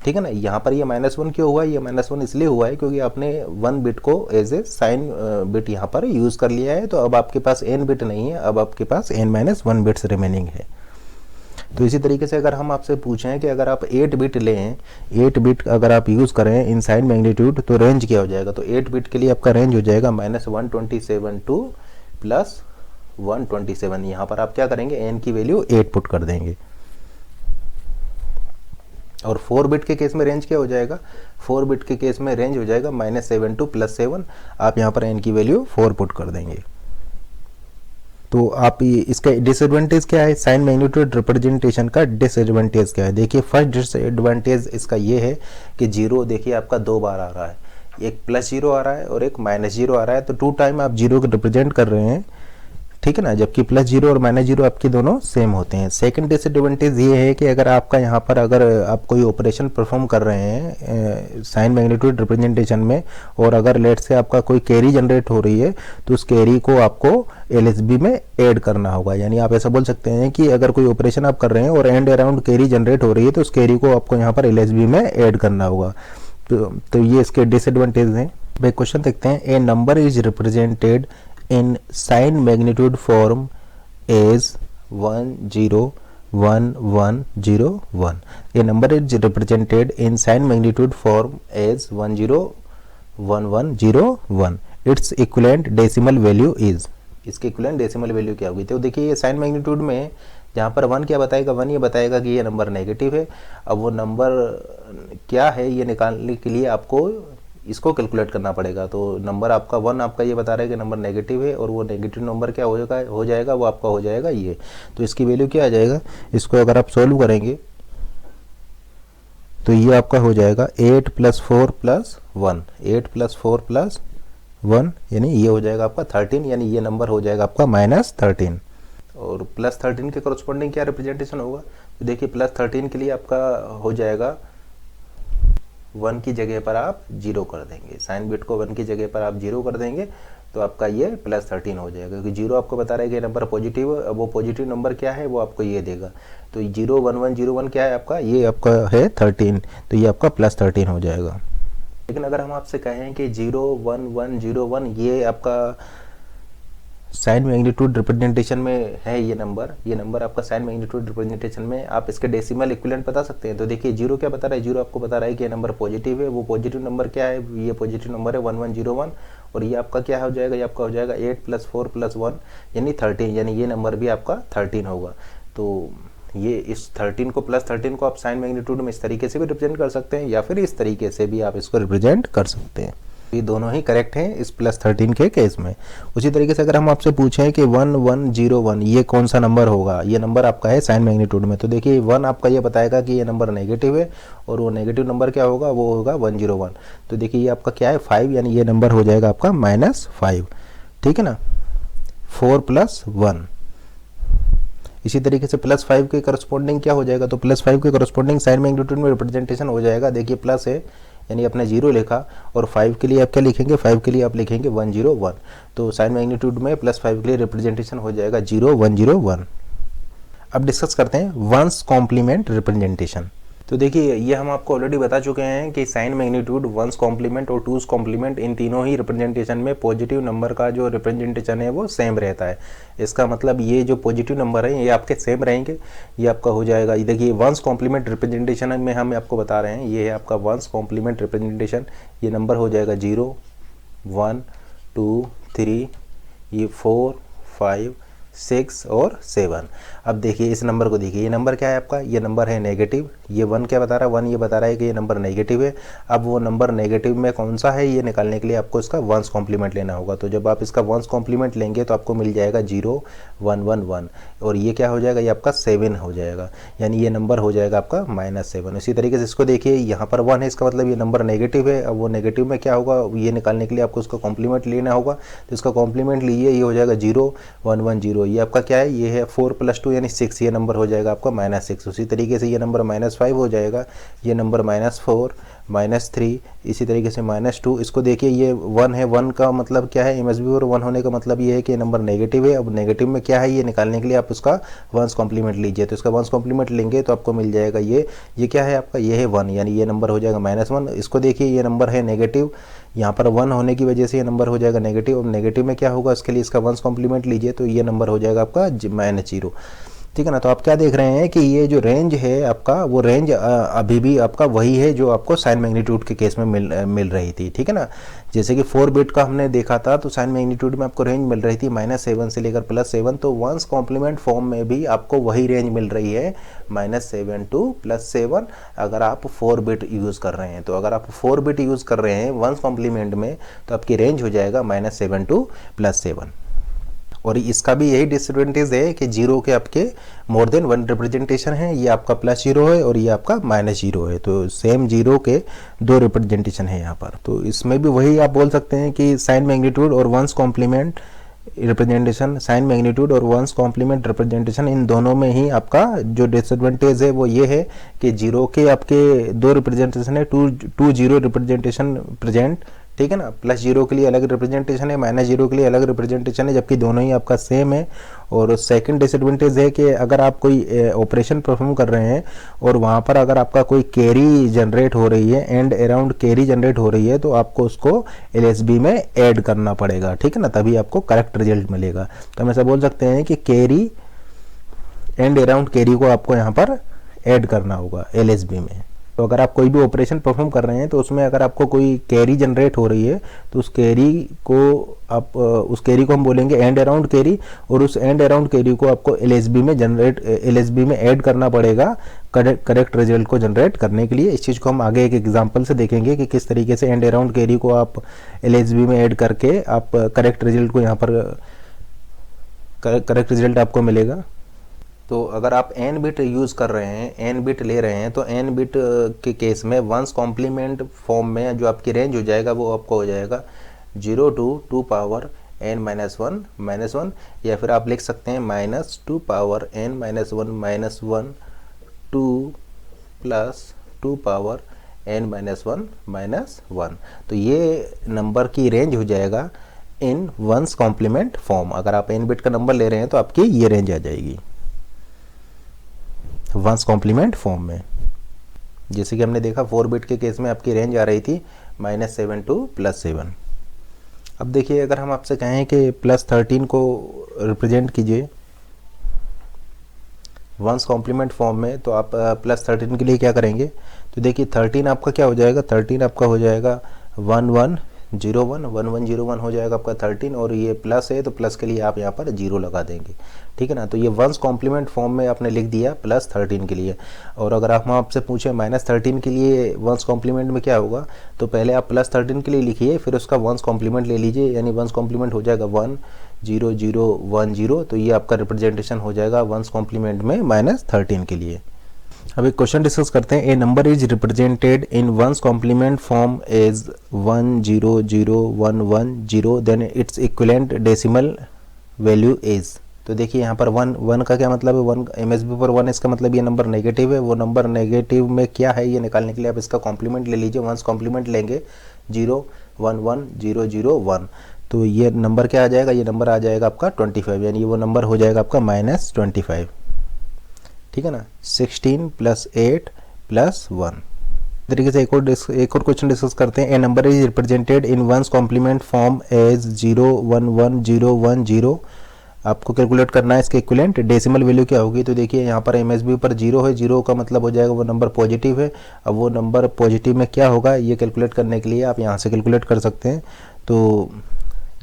ठीक है ना। यहाँ पर ये -1 क्यों हुआ? ये -1 इसलिए हुआ है क्योंकि आपने 1 बिट को एज ए साइन बिट यहाँ पर यूज़ कर लिया है। तो अब आपके पास n बिट नहीं है, अब आपके पास n-1 बिट्स रिमेनिंग है। तो इसी तरीके से अगर हम आपसे पूछें कि अगर आप 8 बिट लें, 8 बिट अगर आप यूज़ करें इन साइन मैग्नीट्यूड, तो रेंज क्या हो जाएगा? तो 8 बिट के लिए आपका रेंज हो जाएगा -127 टू +127। यहाँ पर आप क्या करेंगे? n की वैल्यू 8 पुट कर देंगे। और 4 बिट के केस में रेंज क्या हो जाएगा? 4 बिट के केस में रेंज हो जाएगा -7 टू +7। आप यहाँ पर n की वैल्यू 4 पुट कर देंगे। तो आप इसका डिसएडवांटेज क्या है? साइन मैग्नीट्यूड रिप्रेजेंटेशन का डिसएडवांटेज क्या है? देखिए फर्स्ट डिसएडवांटेज इसका ये है कि 0 देखिए आपका 2 बार आ रहा है, एक +0 आ रहा है और एक -0 आ रहा है, तो 2 टाइम आप 0 को रिप्रेजेंट कर रहे हैं, ठीक है ना, जबकि +0 और -0 आपके दोनों सेम होते हैं। सेकंड डिसएडवांटेज ये है कि अगर आपका यहाँ पर अगर आप कोई ऑपरेशन परफॉर्म कर रहे हैं साइन मैग्नीट्यूड रिप्रेजेंटेशन में, और अगर लेट से आपका कोई कैरी जनरेट हो रही है, तो उस कैरी को आपको LSB में ऐड करना होगा। यानी आप ऐसा बोल सकते हैं कि अगर कोई ऑपरेशन आप कर रहे हैं और एंड अराउंड कैरी जनरेट हो रही है, तो उस कैरी को आपको यहाँ पर LSB में ऐड करना होगा। तो ये इसके डिसएडवांटेज हैं। भाई क्वेश्चन देखते हैं। A number is represented in sign magnitude form as 1 0 1 1 0 1. A number is represented in sign magnitude form as 1 0 1 1 0 1. Its equivalent decimal value is. इसके इक्विवेलेंट डेसिमल वैल्यू क्या होगी? तो देखिए ये साइन मैग्नीट्यूड में जहाँ पर 1 क्या बताएगा, 1 ये बताएगा कि ये नंबर नेगेटिव है। अब वो नंबर क्या है ये निकालने के लिए आपको इसको कैलकुलेट करना पड़ेगा। तो नंबर आपका 1 आपका ये बता रहा है कि नंबर नेगेटिव है, और वो नेगेटिव नंबर क्या हो जाएगा वो आपका हो जाएगा ये। तो इसकी वैल्यू क्या आ जाएगा, इसको अगर आप सॉल्व करेंगे तो ये आपका हो जाएगा 8 + 4 + 1, 8 + 4 + 1 यानी ये हो जाएगा आपका 13, यानी ये नंबर हो जाएगा आपका -13। और +13 के करस्पॉन्डिंग क्या रिप्रेजेंटेशन होगा, तो देखिए +13 के लिए आपका हो जाएगा 1 की जगह पर आप 0 कर देंगे, साइन बिट को 1 की जगह पर आप 0 कर देंगे तो आपका ये +13 हो जाएगा, क्योंकि 0 आपको बता रहा है कि नंबर पॉजिटिव है। अब वो पॉजिटिव नंबर क्या है वो आपको ये देगा। तो 0 1 1 0 1 क्या है आपका, ये आपका है 13, तो ये आपका +13 हो जाएगा। लेकिन अगर हम आपसे कहें कि 0 1 1 0 1 ये आपका साइन मैग्नीट्यूड रिप्रेजेंटेशन में है, ये नंबर आपका साइन मैग्नीट्यूड रिप्रेजेंटेशन में, आप इसके डेसिमल इक्विवेलेंट बता सकते हैं। तो देखिए 0 क्या बता रहा है, 0 आपको बता रहा है कि ये नंबर पॉजिटिव है। वो पॉजिटिव नंबर क्या है, ये पॉजिटिव नंबर है 1101, और ये आपका क्या हो जाएगा, ये आपका हो जाएगा 8 + 4 + 1 यानी 13, यानी ये नंबर भी आपका 13 होगा। तो ये इस 13 को +13 को आप साइन मैग्नीट्यूड में इस तरीके से भी रिप्रेजेंट कर सकते हैं, या फिर इस तरीके से भी आप इसको रिप्रेजेंट कर सकते हैं। ये दोनों ही करेक्ट हैं इस +13 के केस में। उसी तरीके से अगर हम आपसे पूछें कि 1 1 0 1 ये कौन सा नंबर होगा, ये नंबर आपका है साइन मैग्नीट्यूड में, तो देखिए 1 आपका ये बताएगा कि ये नंबर नेगेटिव है, और वो नेगेटिव नंबर क्या होगा, वो होगा 101। तो देखिए ये आपका क्या है 5, यानी ये नंबर हो जाएगा आपका -5, ठीक है ना, 4 + 1। इसी तरीके से +5 के करस्पॉन्डिंग क्या हो जाएगा, तो +5 के करस्पॉन्डिंग साइन मैग्नीट्यूड में रिप्रेजेंटेशन हो जाएगा। देखिए प्लस है यानी आपने 0 लिखा, और 5 के लिए आप क्या लिखेंगे, 5 के लिए आप लिखेंगे 101। तो साइन मैग्नीट्यूड में +5 के लिए रिप्रेजेंटेशन हो जाएगा 0 101। अब डिस्कस करते हैं वंस कॉम्प्लीमेंट रिप्रेजेंटेशन। तो देखिए ये हम आपको ऑलरेडी बता चुके हैं कि साइन मैग्नीट्यूड, वंस कॉम्प्लीमेंट और टूज कॉम्प्लीमेंट, इन तीनों ही रिप्रेजेंटेशन में पॉजिटिव नंबर का जो रिप्रेजेंटेशन है वो सेम रहता है। इसका मतलब ये जो पॉजिटिव नंबर है ये आपके सेम रहेंगे, ये आपका हो जाएगा। ये देखिए वंस कॉम्प्लीमेंट रिप्रेजेंटेशन में हम आपको बता रहे हैं, ये है आपका वंस कॉम्प्लीमेंट रिप्रेजेंटेशन। ये नंबर हो जाएगा 0 1 2 3, ये 4 5 6 और 7। अब देखिए इस नंबर को देखिए, ये नंबर क्या है आपका, ये नंबर है नेगेटिव। ये 1 क्या बता रहा है, 1 ये बता रहा है कि ये नंबर नेगेटिव है। अब वो नंबर नेगेटिव में कौन सा है ये निकालने के लिए आपको इसका वंस कॉम्प्लीमेंट लेना होगा। तो जब आप इसका वंस कॉम्प्लीमेंट लेंगे तो आपको मिल जाएगा 0 1 1 1, और ये क्या हो जाएगा, ये आपका 7 हो जाएगा, यानी ये नंबर हो जाएगा आपका -7। इसी तरीके से इसको देखिए, यहाँ पर 1 है, इसका मतलब ये नंबर नेगेटिव है। अब वो नेगेटिव में क्या होगा, ये निकालने के लिए आपको उसका कॉम्प्लीमेंट लेना होगा। तो इसका कॉम्प्लीमेंट लीजिए, ये हो जाएगा 0 1 1 0। ये आपका क्या है, ये है 4 + 2 यानी 6, ये नंबर हो जाएगा आपका -6। उसी तरीके से ये नंबर -5 हो जाएगा, ये नंबर -4 -3, इसी तरीके से -2। इसको देखिए ये 1 है, 1 का मतलब क्या है, MSB और 1 होने का मतलब ये है कि नंबर नेगेटिव है। अब नेगेटिव में क्या है ये निकालने के लिए आप उसका वंस कॉम्प्लीमेंट लीजिए। तो इसका वंस कॉम्प्लीमेंट लेंगे तो आपको मिल जाएगा ये क्या है आपका, ये है 1, यानी ये नंबर हो जाएगा -1। इसको देखिए ये नंबर है नेगेटिव, यहाँ पर 1 होने की वजह से ये नंबर हो जाएगा नेगेटिव। अब नेगेटिव में क्या होगा, इसके लिए इसका वंस कॉम्प्लीमेंट लीजिए, तो ये नंबर हो जाएगा आपका -0, ठीक है ना। तो आप क्या देख रहे हैं कि ये जो रेंज है आपका, वो रेंज अभी भी आपका वही है जो आपको साइन मैग्नीट्यूड के केस में मिल रही थी, ठीक है ना। जैसे कि 4 बिट का हमने देखा था, तो साइन मैग्नीट्यूड में आपको रेंज मिल रही थी -7 से लेकर +7। तो वंस कॉम्प्लीमेंट फॉर्म में भी आपको वही रेंज मिल रही है, -7 to +7, अगर आप 4 बिट यूज़ कर रहे हैं। तो अगर आप 4 बिट यूज़ कर रहे हैं वंस कॉम्प्लीमेंट में, तो आपकी रेंज हो जाएगा -7 to +7। और इसका भी यही डिसएडवांटेज है कि 0 के आपके मोर देन 1 रिप्रेजेंटेशन है, ये आपका +0 है और ये आपका -0 है। तो सेम 0 के 2 रिप्रेजेंटेशन है यहाँ पर। तो इसमें भी वही आप बोल सकते हैं कि साइन मैग्नीट्यूड और ones complement representation, sign magnitude और वंस कॉम्प्लीमेंट रिप्रेजेंटेशन, इन दोनों में ही आपका जो डिसएडवांटेज है वो ये है कि 0 के आपके 2 रिप्रेजेंटेशन है, 2 0 रिप्रेजेंटेशन प्रेजेंट ठीक है ना। प्लस जीरो के लिए अलग रिप्रेजेंटेशन है, माइनस जीरो के लिए अलग रिप्रेजेंटेशन है, जबकि दोनों ही आपका सेम है। और सेकंड डिसएडवांटेज है कि अगर आप कोई ऑपरेशन परफॉर्म कर रहे हैं और वहाँ पर अगर आपका कोई कैरी जनरेट हो रही है, एंड अराउंड कैरी जनरेट हो रही है, तो आपको उसको एलएसबी में ऐड करना पड़ेगा, ठीक है ना, तभी आपको करेक्ट रिजल्ट मिलेगा। तो हम ऐसा बोल सकते हैं कि कैरी एंड अराउंड कैरी को आपको यहाँ पर ऐड करना होगा एलएसबी में। तो अगर आप कोई भी ऑपरेशन परफॉर्म कर रहे हैं तो उसमें अगर आपको कोई कैरी जनरेट हो रही है तो उस कैरी को हम बोलेंगे एंड अराउंड कैरी, और उस एंड अराउंड कैरी को आपको एलएसबी में ऐड करना पड़ेगा करेक्ट रिजल्ट को जनरेट करने के लिए। इस चीज़ को हम आगे एक एग्जांपल से देखेंगे कि किस तरीके से एंड अराउंड कैरी को आप एलएसबी में ऐड करके आप करेक्ट रिजल्ट को यहाँ पर करेक्ट रिजल्ट आपको मिलेगा। तो अगर आप एन बिट यूज़ कर रहे हैं, एन बिट ले रहे हैं, तो एन बिट के केस में वंस कॉम्प्लीमेंट फॉर्म में जो आपकी रेंज हो जाएगा वो आपको हो जाएगा 0 to 2 power n - 1, या फिर आप लिख सकते हैं -2 power n - 1 2 plus 2 power n - 1। तो ये नंबर की रेंज हो जाएगा इन वंस कॉम्प्लीमेंट फॉर्म। अगर आप एन बिट का नंबर ले रहे हैं तो आपकी ये रेंज आ जाएगी वंस कॉम्प्लीमेंट फॉर्म में। जैसे कि हमने देखा 4 बिट के केस में आपकी रेंज आ रही थी -7 to +7। अब देखिए अगर हम आपसे कहें कि +13 को रिप्रेजेंट कीजिए वंस कॉम्प्लीमेंट फॉर्म में, तो आप +13 के लिए क्या करेंगे? तो देखिए 13 आपका क्या हो जाएगा? 13 आपका हो जाएगा 1101 हो जाएगा आपका 13, और ये प्लस है तो प्लस के लिए आप यहाँ पर 0 लगा देंगे, ठीक है ना। तो ये वंस कॉम्प्लीमेंट फॉर्म में आपने लिख दिया +13 के लिए। और अगर हम आपसे पूछें -13 के लिए वंस कॉम्प्लीमेंट में क्या होगा, तो पहले आप +13 के लिए लिखिए, फिर उसका वंस कॉम्प्लीमेंट ले लीजिए, यानी वंस कॉम्प्लीमेंट हो जाएगा 10010। तो ये आपका रिप्रेजेंटेशन हो जाएगा वंस कॉम्प्लीमेंट में -13 के लिए। अब एक क्वेश्चन डिस्कस करते हैं। A number is represented in one's complement form as 1001110, then its equivalent decimal value is. तो देखिए यहाँ पर 1 का क्या मतलब है? 1 एमएसबी पर 1, इसका मतलब ये नंबर नेगेटिव है। वो नंबर नेगेटिव में क्या है ये निकालने के लिए आप इसका कॉम्प्लीमेंट ले लीजिए। वंस कॉम्प्लीमेंट लेंगे 011001, तो ये नंबर क्या आ जाएगा? ये नंबर आ जाएगा आपका 25, यानी वो नंबर हो जाएगा आपका -25, ठीक है ना। 16 + 8 + 1 तरीके से एक और क्वेश्चन डिस्कस करते हैं। A number is represented in one's complement form as 011010। आपको कैलकुलेट करना है इसके इक्विवेलेंट डेसिमल वैल्यू क्या होगी। तो देखिए यहाँ पर एमएसबी पर 0 है, 0 का मतलब हो जाएगा वो नंबर पॉजिटिव है। अब वो नंबर पॉजिटिव में क्या होगा ये कैलकुलेट करने के लिए आप यहाँ से कैलकुलेट कर सकते हैं। तो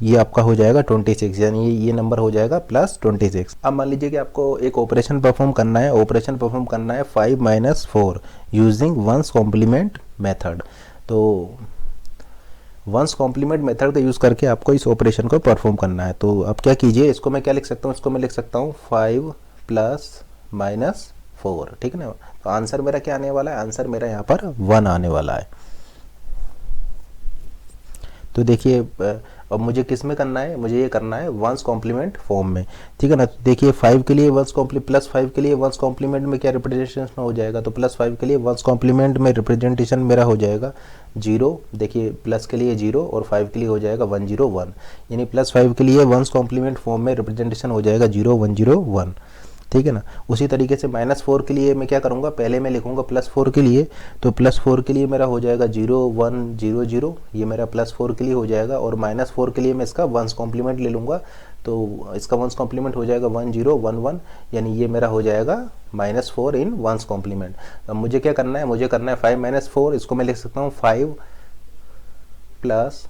ये आपका हो जाएगा 26, यानी ये नंबर हो जाएगा +26। अब मान लीजिए कि आपको एक ऑपरेशन परफॉर्म करना है, 5 - 4 यूजिंग वंस कॉम्प्लीमेंट मेथड। तो वंस कॉम्प्लीमेंट मेथड का यूज़ करके आपको इस ऑपरेशन को परफॉर्म करना है। तो अब क्या कीजिए, इसको मैं क्या लिख सकता हूँ? इसको मैं लिख सकता हूँ 5 + -4, ठीक है ना। तो आंसर मेरा क्या आने वाला है? आंसर मेरा यहाँ पर 1 आने वाला है। तो देखिए अब मुझे किस में करना है? मुझे ये करना है वंस कॉम्प्लीमेंट फॉर्म में, ठीक है ना। तो देखिए 5 के लिए +5 के लिए वंस कॉम्प्लीमेंट में क्या रिप्रेजेंटेशन हो जाएगा? तो +5 के लिए वंस कॉम्प्लीमेंट में रिप्रेजेंटेशन मेरा हो जाएगा 0। देखिए प्लस के लिए 0 और 5 के लिए हो जाएगा 101, यानी +5 के लिए वंस कॉम्प्लीमेंट फॉर्म में रिप्रेजेंटेशन हो जाएगा 0101, ठीक है ना। उसी तरीके से -4 के लिए मैं क्या करूँगा? पहले मैं लिखूँगा +4 के लिए, तो +4 के लिए मेरा हो जाएगा 0100, ये मेरा +4 के लिए हो जाएगा। और -4 के लिए मैं इसका वंस कॉम्प्लीमेंट ले लूँगा, तो इसका वंस कॉम्प्लीमेंट हो जाएगा 1011, यानी ये मेरा हो जाएगा -4 इन वंस कॉम्प्लीमेंट। अब मुझे क्या करना है? मुझे करना है 5 - 4, इसको मैं लिख सकता हूँ 5 +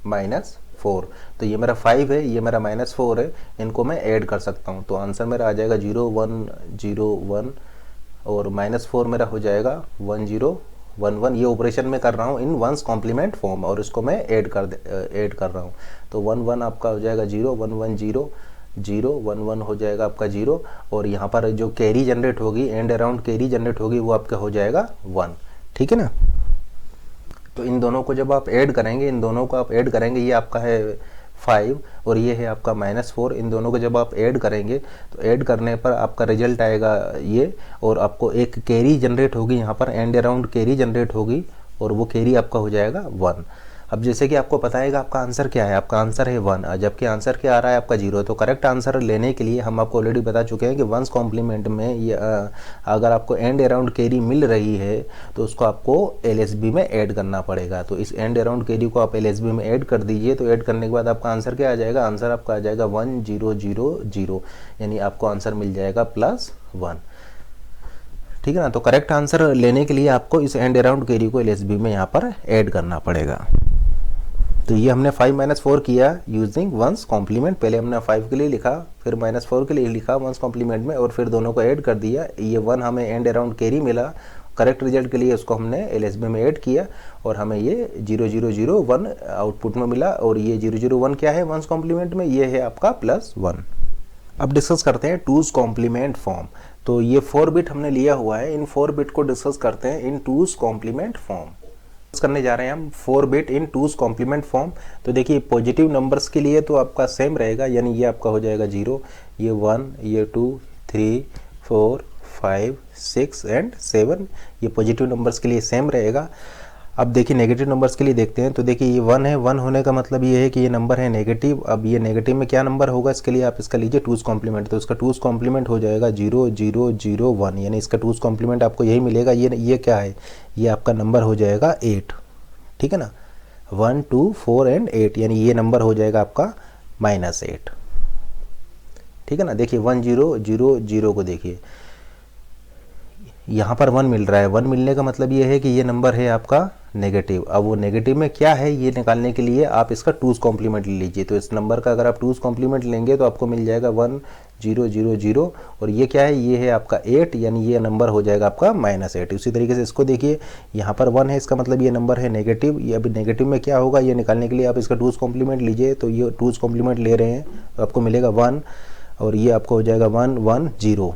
-4। तो ये मेरा 5 है, ये मेरा -4 है, इनको मैं ऐड कर सकता हूँ। तो आंसर मेरा आ जाएगा 0101, और -4 मेरा हो जाएगा 1011। ये ऑपरेशन में कर रहा हूँ इन वंस कॉम्प्लीमेंट फॉर्म, और इसको मैं ऐड कर रहा हूँ। तो 11 आपका हो जाएगा 0, 110 0, 11 हो जाएगा आपका 0, और यहाँ पर जो कैरी जनरेट होगी, एंड अराउंड कैरी जनरेट होगी, वो आपका हो जाएगा 1, ठीक है ना। तो इन दोनों को जब आप ऐड करेंगे, ये आपका है 5 और ये है आपका -4। इन दोनों को जब आप ऐड करेंगे तो ऐड करने पर आपका रिजल्ट आएगा ये, और आपको एक कैरी जनरेट होगी, यहाँ पर एंड अराउंड कैरी जनरेट होगी, और वो कैरी आपका हो जाएगा 1। अब जैसे कि आपको पता है कि आपका आंसर क्या है, आपका आंसर है 1, जबकि आंसर क्या आ रहा है आपका 0। तो करेक्ट आंसर लेने के लिए हम आपको ऑलरेडी बता चुके हैं कि वंस कॉम्प्लीमेंट में ये अगर आपको एंड अराउंड कैरी मिल रही है तो उसको आपको एलएसबी में ऐड करना पड़ेगा। तो इस एंड अराउंड कैरी को आप एलएसबी में ऐड कर दीजिए। तो ऐड करने के बाद आपका आंसर क्या आ जाएगा, आंसर आपका आ जाएगा 1000, यानी आपको आंसर मिल जाएगा +1। ठीक है ना। तो करेक्ट आंसर लेने के लिए आपको इस एंड अराउंड कैरी को एलएसबी में यहाँ पर ऐड करना पड़ेगा। तो ये हमने 5 - 4 किया यूजिंग वंस कॉम्प्लीमेंट। पहले हमने 5 के लिए लिखा, फिर -4 के लिए लिखा वंस कॉम्प्लीमेंट में, और फिर दोनों को ऐड कर दिया। ये 1 हमें एंड अराउंड कैरी मिला, करेक्ट रिजल्ट के लिए उसको हमने एलएसबी में ऐड किया और हमें ये 0001 आउटपुट में मिला। और ये 001 क्या है वंस कॉम्प्लीमेंट में, ये है आपका +1। अब डिस्कस करते हैं टूज कॉम्प्लीमेंट फॉर्म। तो ये 4 बिट हमने लिया हुआ है, इन 4 बिट को डिस्कस करते हैं इन टूज कॉम्प्लीमेंट फॉर्म। करने जा रहे हैं हम 4 bit in twos complement form. तो देखिए पॉजिटिव नंबर्स के लिए तो आपका सेम रहेगा, यानी ये आपका हो जाएगा 0, ये 1, ये 2, 3, 4, 5, 6 एंड 7। ये पॉजिटिव नंबर्स के लिए सेम रहेगा। अब देखिए नेगेटिव नंबर्स के लिए देखते हैं। तो देखिए ये 1 है, 1 होने का मतलब ये है कि ये नंबर है नेगेटिव। अब ये नेगेटिव में क्या नंबर होगा, इसके लिए आप इसका लीजिए टूज कॉम्प्लीमेंट। तो इसका टूज कॉम्प्लीमेंट हो जाएगा 0001, यानी इसका टूज कॉम्प्लीमेंट आपको यही मिलेगा। ये क्या है, ये आपका नंबर हो जाएगा 8। ठीक है ना, 1, 2, 4 एंड 8, यानी ये नंबर हो जाएगा आपका -8। ठीक है ना। देखिए 1000 को देखिए यहाँ पर 1 मिल रहा है। 1 मिलने का मतलब ये है कि ये नंबर है आपका नेगेटिव। अब वो नेगेटिव में क्या है ये निकालने के लिए आप इसका टूज कॉम्प्लीमेंट ले लीजिए। तो इस नंबर का अगर आप टूज कॉम्प्लीमेंट लेंगे तो आपको मिल जाएगा 1000, और ये क्या है, ये है आपका 8, यानी ये नंबर हो जाएगा आपका -8। उसी तरीके से इसको देखिए, यहाँ पर 1 है, इसका मतलब ये नंबर है नेगेटिव। ये अभी नेगेटिव में क्या होगा ये निकालने के लिए आप इसका टूज कॉम्प्लीमेंट लीजिए। तो ये टूज कॉम्प्लीमेंट ले रहे हैं तो आपको मिलेगा 1, और ये आपको हो जाएगा 110।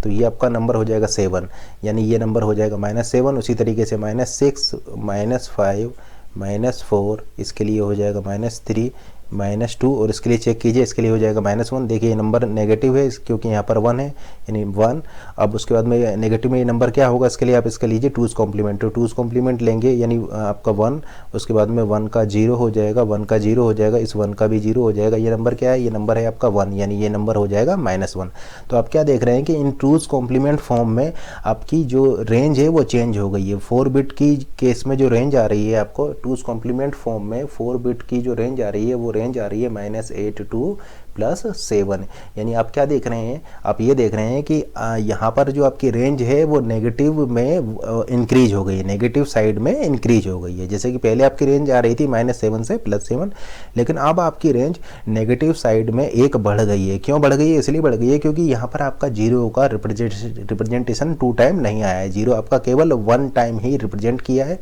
तो ये आपका नंबर हो जाएगा 7, यानी ये नंबर हो जाएगा -7। उसी तरीके से -6, -5, -4, इसके लिए हो जाएगा -3, -2, और इसके लिए चेक कीजिए, इसके लिए हो जाएगा -1। देखिए ये नंबर नेगेटिव है क्योंकि यहाँ पर 1 है, यानी 1। अब उसके बाद में नेगेटिव में ये नंबर क्या होगा, इसके लिए आप इसका लीजिए टूज कॉम्प्लीमेंट। तो टूज कॉम्प्लीमेंट लेंगे यानी आपका 1, उसके बाद में 1 का 0 हो जाएगा, 1 का 0 हो जाएगा, इस 1 का भी 0 हो जाएगा। ये नंबर क्या है, ये नंबर है आपका 1, यानी ये नंबर हो जाएगा -1। तो आप क्या देख रहे हैं कि इन टूज कॉम्प्लीमेंट फॉर्म में आपकी जो रेंज है वो चेंज हो गई है। 4 बिट की केस में जो रेंज आ रही है आपको टूज कॉम्प्लीमेंट फॉर्म में, 4 बिट की जो रेंज आ रही है वो रेंज आ रही है -8 to +7। यानी आप क्या देख रहे हैं, आप ये देख रहे हैं कि यहाँ पर जो आपकी रेंज है वो नेगेटिव में इंक्रीज हो गई है, नेगेटिव साइड में इंक्रीज हो गई है। जैसे कि पहले आपकी रेंज आ रही थी -7 से +7, लेकिन अब आपकी रेंज नेगेटिव साइड में 1 बढ़ गई है। क्यों बढ़ गई है, इसलिए बढ़ गई है क्योंकि यहाँ पर आपका 0 का रिप्रेजेंटेशन 2 टाइम नहीं आया है। 0 आपका केवल 1 टाइम ही रिप्रेजेंट किया है।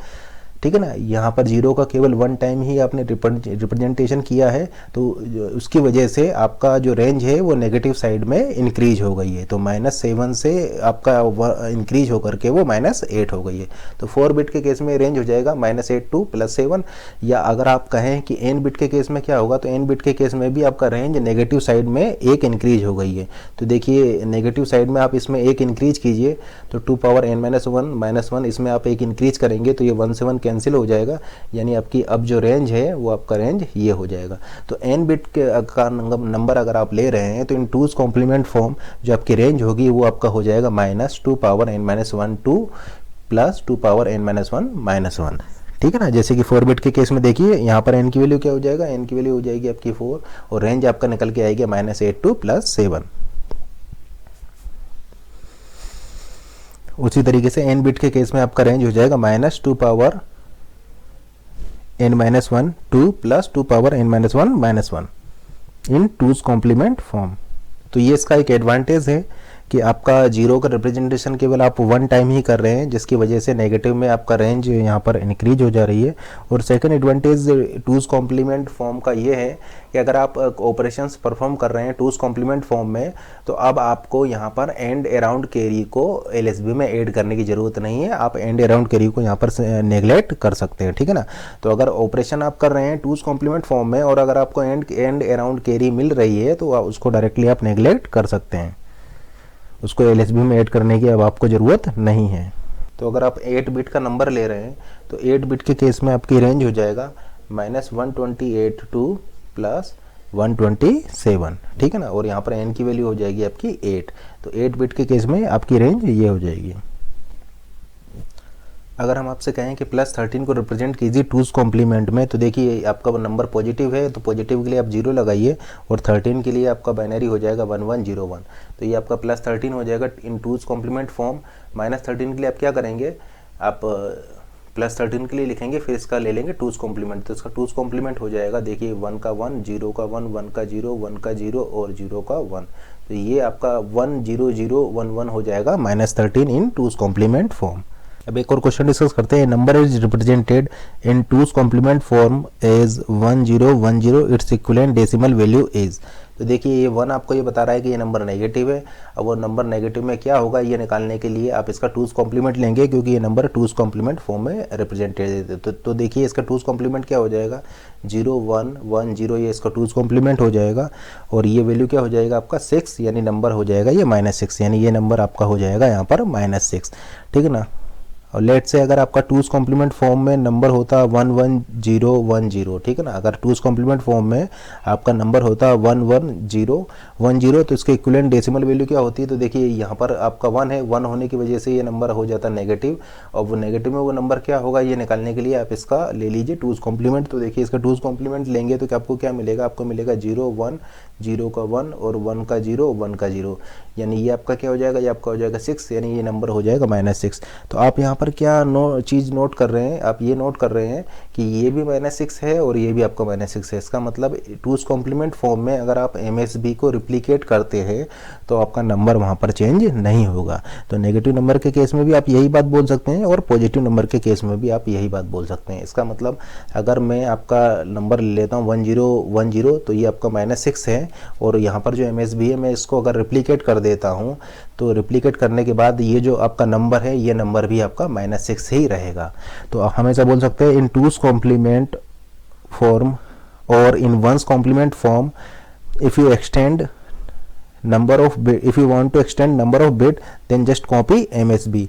ठीक है ना, यहाँ पर 0 का केवल 1 टाइम ही आपने रिप्रेजेंटेशन किया है। तो उसकी वजह से आपका जो रेंज है वो नेगेटिव साइड में इंक्रीज हो गई है। तो -7 से आपका इंक्रीज होकर के वो -8 हो गई है। तो 4 बिट के केस में रेंज हो जाएगा -8 to +7। या अगर आप कहें कि n बिट के केस में क्या होगा, तो n बिट के केस में भी आपका रेंज नेगेटिव साइड में 1 इंक्रीज हो गई है। तो देखिए नेगेटिव साइड में आप इसमें 1 इंक्रीज कीजिए, तो 2n - 1 इसमें आप 1 इंक्रीज करेंगे तो ये 1 से 1 कैंसिल हो जाएगा, यानी आपकी अब जो रेंज है वो आपका रेंज ये हो जाएगा। तो n बिट का नंबर अगर आप ले रहे हैं तो इन टूज कॉम्प्लीमेंट फॉर्म जो आपकी रेंज होगी वो आपका हो जाएगा -2n - 2 + 2n - 1 ठीक है ना। जैसे कि 4 बिट के केस में देखिए यहाँ पर n की वैल्यू क्या हो जाएगा, n की वैल्यू हो जाएगी आपकी 4, और रेंज आपका निकल के आएगी -8 to +7। उसी तरीके से n बिट के केस में आपका रेंज हो जाएगा -2n - 1 2 + 2n - 1 इन टूज कॉम्प्लीमेंट फॉर्म। तो ये इसका एक एडवांटेज है कि आपका 0 का रिप्रेजेंटेशन केवल आप 1 टाइम ही कर रहे हैं, जिसकी वजह से नेगेटिव में आपका रेंज यहाँ पर इंक्रीज हो जा रही है। और second advantage twos complement form का ये है कि अगर आप ऑपरेशंस परफॉर्म कर रहे हैं टूज कॉम्प्लीमेंट फॉर्म में, तो अब आपको यहाँ पर एंड अराउंड कैरी को एलएसबी में ऐड करने की ज़रूरत नहीं है। आप एंड अराउंड कैरी को यहाँ पर नेगलेक्ट कर सकते हैं। ठीक है ना। तो अगर ऑपरेशन आप कर रहे हैं टूज कॉम्प्लीमेंट फॉर्म में और अगर आपको एंड अराउंड कैरी मिल रही है तो उसको डायरेक्टली आप नेगलेक्ट कर सकते हैं, उसको एलएसबी में ऐड करने की अब आपको ज़रूरत नहीं है। तो अगर आप 8 बिट का नंबर ले रहे हैं तो 8 बिट के केस में आपकी रेंज हो जाएगा -128 टू +127, ठीक है ना। और यहाँ पर n की वैल्यू हो जाएगी आपकी 8, तो 8 बिट के केस में आपकी रेंज ये हो जाएगी। अगर हम आपसे कहें कि +13 को रिप्रेजेंट कीजिए 2's कॉम्प्लीमेंट में, तो देखिए आपका नंबर पॉजिटिव है तो पॉजिटिव के लिए आप 0 लगाइए, और 13 के लिए आपका बाइनरी हो जाएगा 1101, तो ये आपका +13 हो जाएगा इन 2's कॉम्प्लीमेंट फॉर्म। -13 के लिए आप क्या करेंगे, आप +13 के लिए लिखेंगे, फिर इसका ले लेंगे 2's कॉम्प्लीमेंट, तो इसका 2's कॉम्प्लीमेंट हो जाएगा, देखिए 1 का 1, 0 का 1, 1 का 0, 1 का 0 और 0 का 1, तो ये आपका 10011 हो जाएगा -13 इन 2's कॉम्प्लीमेंट फॉर्म। अब एक और क्वेश्चन डिस्कस करते हैं। Number is represented in 2's complement form as 1010, its equivalent decimal value is. तो देखिए ये 1 आपको ये बता रहा है कि ये नंबर नेगेटिव है। अब वो नंबर नेगेटिव में क्या होगा ये निकालने के लिए आप इसका 2's कॉम्प्लीमेंट लेंगे, क्योंकि ये नंबर 2's कॉम्प्लीमेंट फॉर्म में रिप्रेजेंटेड है। तो देखिए इसका 2's कॉम्प्लीमेंट क्या हो जाएगा, 0 1 1 0, ये इसका 2's कॉम्प्लीमेंट हो जाएगा, और ये वैल्यू क्या हो जाएगा आपका 6, यानी नंबर हो जाएगा ये -6, यानी ये नंबर आपका हो जाएगा यहाँ पर -6, ठीक है ना। और लेट से अगर आपका 2's कॉम्प्लीमेंट फॉर्म में नंबर होता 11010, ठीक है ना, अगर 2's कॉम्प्लीमेंट फॉर्म में आपका नंबर होता 11010, तो इसके इक्विवेलेंट डेसिमल वैल्यू क्या होती है, तो देखिए यहाँ पर आपका 1 है, 1 होने की वजह से ये नंबर हो जाता नेगेटिव, और वो नेगेटिव में वो नंबर क्या होगा ये निकालने के लिए आप इसका ले लीजिए 2's कॉम्प्लीमेंट। तो देखिए इसका 2's कॉम्प्लीमेंट लेंगे तो आपको क्या मिलेगा, आपको मिलेगा 0 1 0 का 1 और 1 का 0 1 का 0, यानी ये आपका क्या हो जाएगा, ये आपका हो जाएगा 6, यानी ये नंबर हो जाएगा -6। तो आप यहाँ पर क्या चीज़ नोट कर रहे हैं, आप ये नोट कर रहे हैं कि ये भी -6 है और ये भी आपका -6 है। इसका मतलब 2's कॉम्प्लीमेंट फॉर्म में अगर आप MSB को रिप्लिकेट करते हैं तो आपका नंबर वहाँ पर चेंज नहीं होगा। तो नेगेटिव नंबर के केस में भी आप यही बात बोल सकते हैं, और पॉजिटिव नंबर के केस में भी आप यही बात बोल सकते हैं। इसका मतलब अगर मैं आपका नंबर लेता हूँ 1010, तो ये आपका -6 है, और यहाँ पर जो MSB है मैं इसको अगर रिप्लिकेट कर देता हूँ, तो रिप्लिकेट करने के बाद ये जो आपका नंबर है ये नंबर भी आपका -6 ही रहेगा। तो आप हमेशा बोल सकते हैं इन 2's कॉम्प्लीमेंट फॉर्म और in 1's complement form, if you extend number of bit, if you want to extend number of bit then just copy MSB,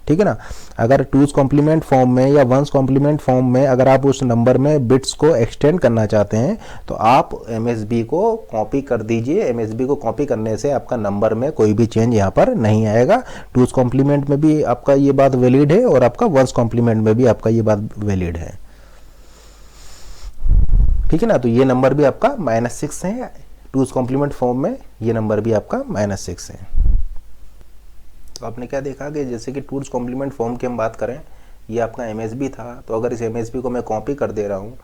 ठीक है ना। अगर 2's कॉम्प्लीमेंट फॉर्म में या 1's कॉम्प्लीमेंट फॉर्म में अगर आप उस नंबर में बिट्स को एक्सटेंड करना चाहते हैं तो आप MSB को कॉपी कर दीजिए। MSB को कॉपी करने से आपका नंबर में कोई भी चेंज यहाँ पर नहीं आएगा। 2's कॉम्प्लीमेंट में भी आपका ये बात वैलिड है और आपका 1's कॉम्प्लीमेंट में भी आपका ये बात वैलिड है, ठीक है ना। तो ये नंबर भी आपका -6 है, 2's कॉम्प्लीमेंट फॉर्म में ये नंबर भी आपका -6 है। तो आपने क्या देखा कि जैसे कि 2's कॉम्प्लीमेंट फॉर्म की हम बात करें, ये आपका MSB था, तो अगर इस MSB को मैं कॉपी कर दे रहा हूँ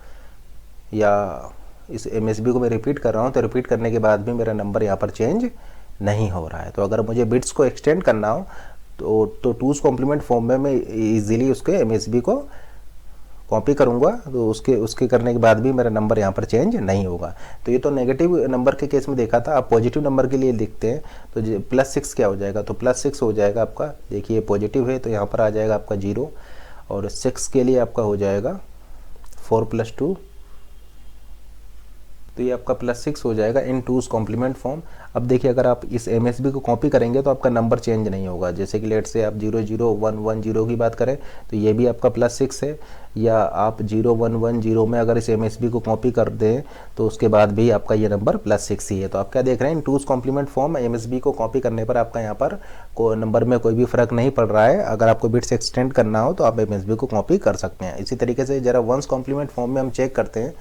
या इस MSB को मैं रिपीट कर रहा हूँ, तो रिपीट करने के बाद भी मेरा नंबर यहाँ पर चेंज नहीं हो रहा है। तो अगर मुझे बिट्स को एक्सटेंड करना हो तो 2's कॉम्प्लीमेंट फॉर्म में मैं इजीली उसके MSB को कॉपी करूंगा, तो उसके करने के बाद भी मेरा नंबर यहाँ पर चेंज नहीं होगा। तो ये तो नेगेटिव नंबर के केस में देखा था। आप पॉजिटिव नंबर के लिए देखते हैं तो +6 क्या हो जाएगा, तो +6 हो जाएगा आपका, देखिए पॉजिटिव है तो यहाँ पर आ जाएगा आपका 0, और 6 के लिए आपका हो जाएगा 4 + 2, तो ये आपका +6 हो जाएगा इन 2's कॉम्प्लीमेंट फॉर्म। अब देखिए अगर आप इस MSB को कॉपी करेंगे तो आपका नंबर चेंज नहीं होगा। जैसे कि लेट से आप 00110 की बात करें तो ये भी आपका +6 है, या आप 0110 में अगर इस MSB को कॉपी कर दें तो उसके बाद भी आपका ये नंबर +6 ही है। तो आप क्या देख रहे हैं, इन 2's कॉम्प्लीमेंट फॉर्म MSB को कॉपी करने पर आपका यहाँ पर नंबर में कोई भी फ़र्क नहीं पड़ रहा है। अगर आपको बिट्स एक्सटेंड करना हो तो आप MSB को कॉपी कर सकते हैं। इसी तरीके से जरा 1's कॉम्प्लीमेंट फॉर्म में हम चेक करते हैं,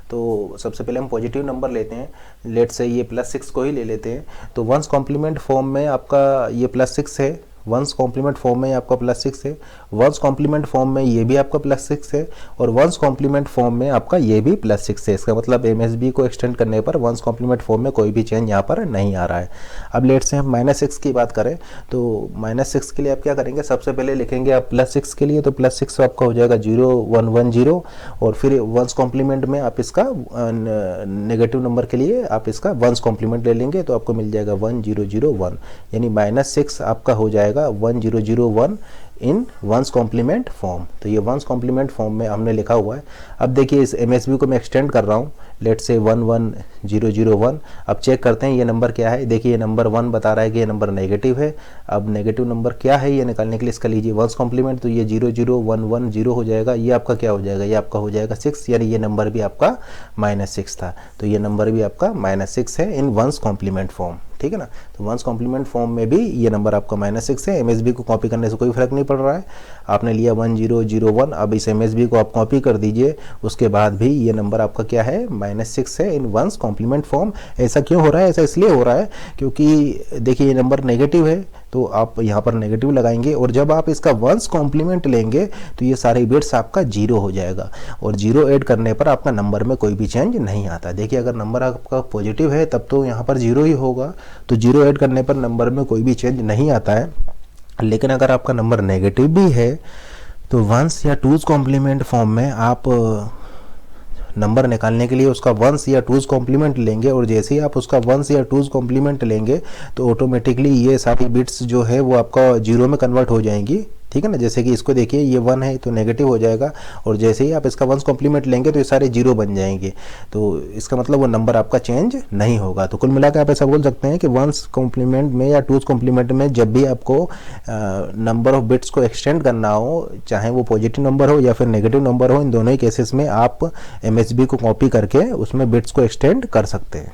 तो सबसे पहले हम पॉजिटिव नंबर लेते हैं, लेट से ये +6 को ही ले लेते हैं। तो 1's कॉम्प्लीमेंट फॉर्म में आपका ये +6 है, 1's कॉम्प्लीमेंट फॉर्म में आपका +6 है, 1's कॉम्प्लीमेंट फॉर्म में ये भी आपका +6 है, और 1's कॉम्प्लीमेंट फॉर्म में आपका ये भी +6 है। इसका मतलब MSB को एक्सटेंड करने पर 1's कॉम्प्लीमेंट फॉर्म में कोई भी चेंज यहाँ पर नहीं आ रहा है। अब लेट से हम -6 की बात करें तो -6 के लिए आप क्या करेंगे, सबसे पहले लिखेंगे आप +6 के लिए, तो +6 आपका हो जाएगा 0110, और फिर 1's कॉम्प्लीमेंट में आप इसका नेगेटिव नंबर के लिए आप इसका 1's कॉम्प्लीमेंट ले लेंगे तो आपको मिल जाएगा 1001, यानी -6 आपका हो जाएगा आएगा 1001 इन वंस कॉम्प्लीमेंट फॉर्म। तो ये वंस कॉम्प्लीमेंट फॉर्म में हमने लिखा हुआ है। अब देखिए इस MSB को मैं एक्सटेंड कर रहा हूँ, लेट से 11001। अब चेक करते हैं ये नंबर क्या है। देखिए ये नंबर 1 बता रहा है कि ये नंबर नेगेटिव है। अब नेगेटिव नंबर क्या है ये निकालने के लिए इसका लीजिए वंस कॉम्प्लीमेंट, तो ये 00110 हो जाएगा। ये आपका क्या हो जाएगा, ये आपका हो जाएगा 6, यानी ये नंबर भी आपका -6 था। तो ये नंबर भी आपका -6 है इन वंस कॉम्प्लीमेंट फॉर्म, ठीक है ना। तो वंस कॉम्प्लीमेंट फॉर्म में भी ये नंबर आपका -6 है। MSB को कॉपी करने से कोई फर्क नहीं पड़ रहा है। आपने लिया 1001, अब इस MSB को आप कॉपी कर दीजिए, उसके बाद भी ये नंबर आपका क्या है, -6 है इन वंस कॉम्प्लीमेंट फॉर्म। ऐसा क्यों हो रहा है, ऐसा इसलिए हो रहा है क्योंकि देखिए ये नंबर नेगेटिव है, तो आप यहाँ पर नेगेटिव लगाएंगे, और जब आप इसका वंस कॉम्प्लीमेंट लेंगे तो ये सारे बिट्स आपका 0 हो जाएगा, और 0 ऐड करने पर आपका नंबर में कोई भी चेंज नहीं आता। देखिए अगर नंबर आपका पॉजिटिव है तब तो यहाँ पर 0 ही होगा, तो 0 ऐड करने पर नंबर में कोई भी चेंज नहीं आता है। लेकिन अगर आपका नंबर नेगेटिव भी है तो वंस या टूज कॉम्प्लीमेंट फॉर्म में आप नंबर निकालने के लिए उसका वंस या टूज कॉम्प्लीमेंट लेंगे, और जैसे ही आप उसका वंस या टूज कॉम्प्लीमेंट लेंगे तो ऑटोमेटिकली ये सारी बिट्स जो है वो आपका 0 में कन्वर्ट हो जाएंगी, ठीक है ना। जैसे कि इसको देखिए ये 1 है तो नेगेटिव हो जाएगा, और जैसे ही आप इसका वंस कॉम्प्लीमेंट लेंगे तो ये सारे 0 बन जाएंगे। तो इसका मतलब वो नंबर आपका चेंज नहीं होगा। तो कुल मिलाकर आप ऐसा बोल सकते हैं कि वंस कॉम्प्लीमेंट में या टूज कॉम्प्लीमेंट में जब भी आपको नंबर ऑफ बिट्स को एक्सटेंड करना हो, चाहे वो पॉजिटिव नंबर हो या फिर नेगेटिव नंबर हो, इन दोनों ही केसेस में आप MSB को कॉपी करके उसमें बिट्स को एक्सटेंड कर सकते हैं।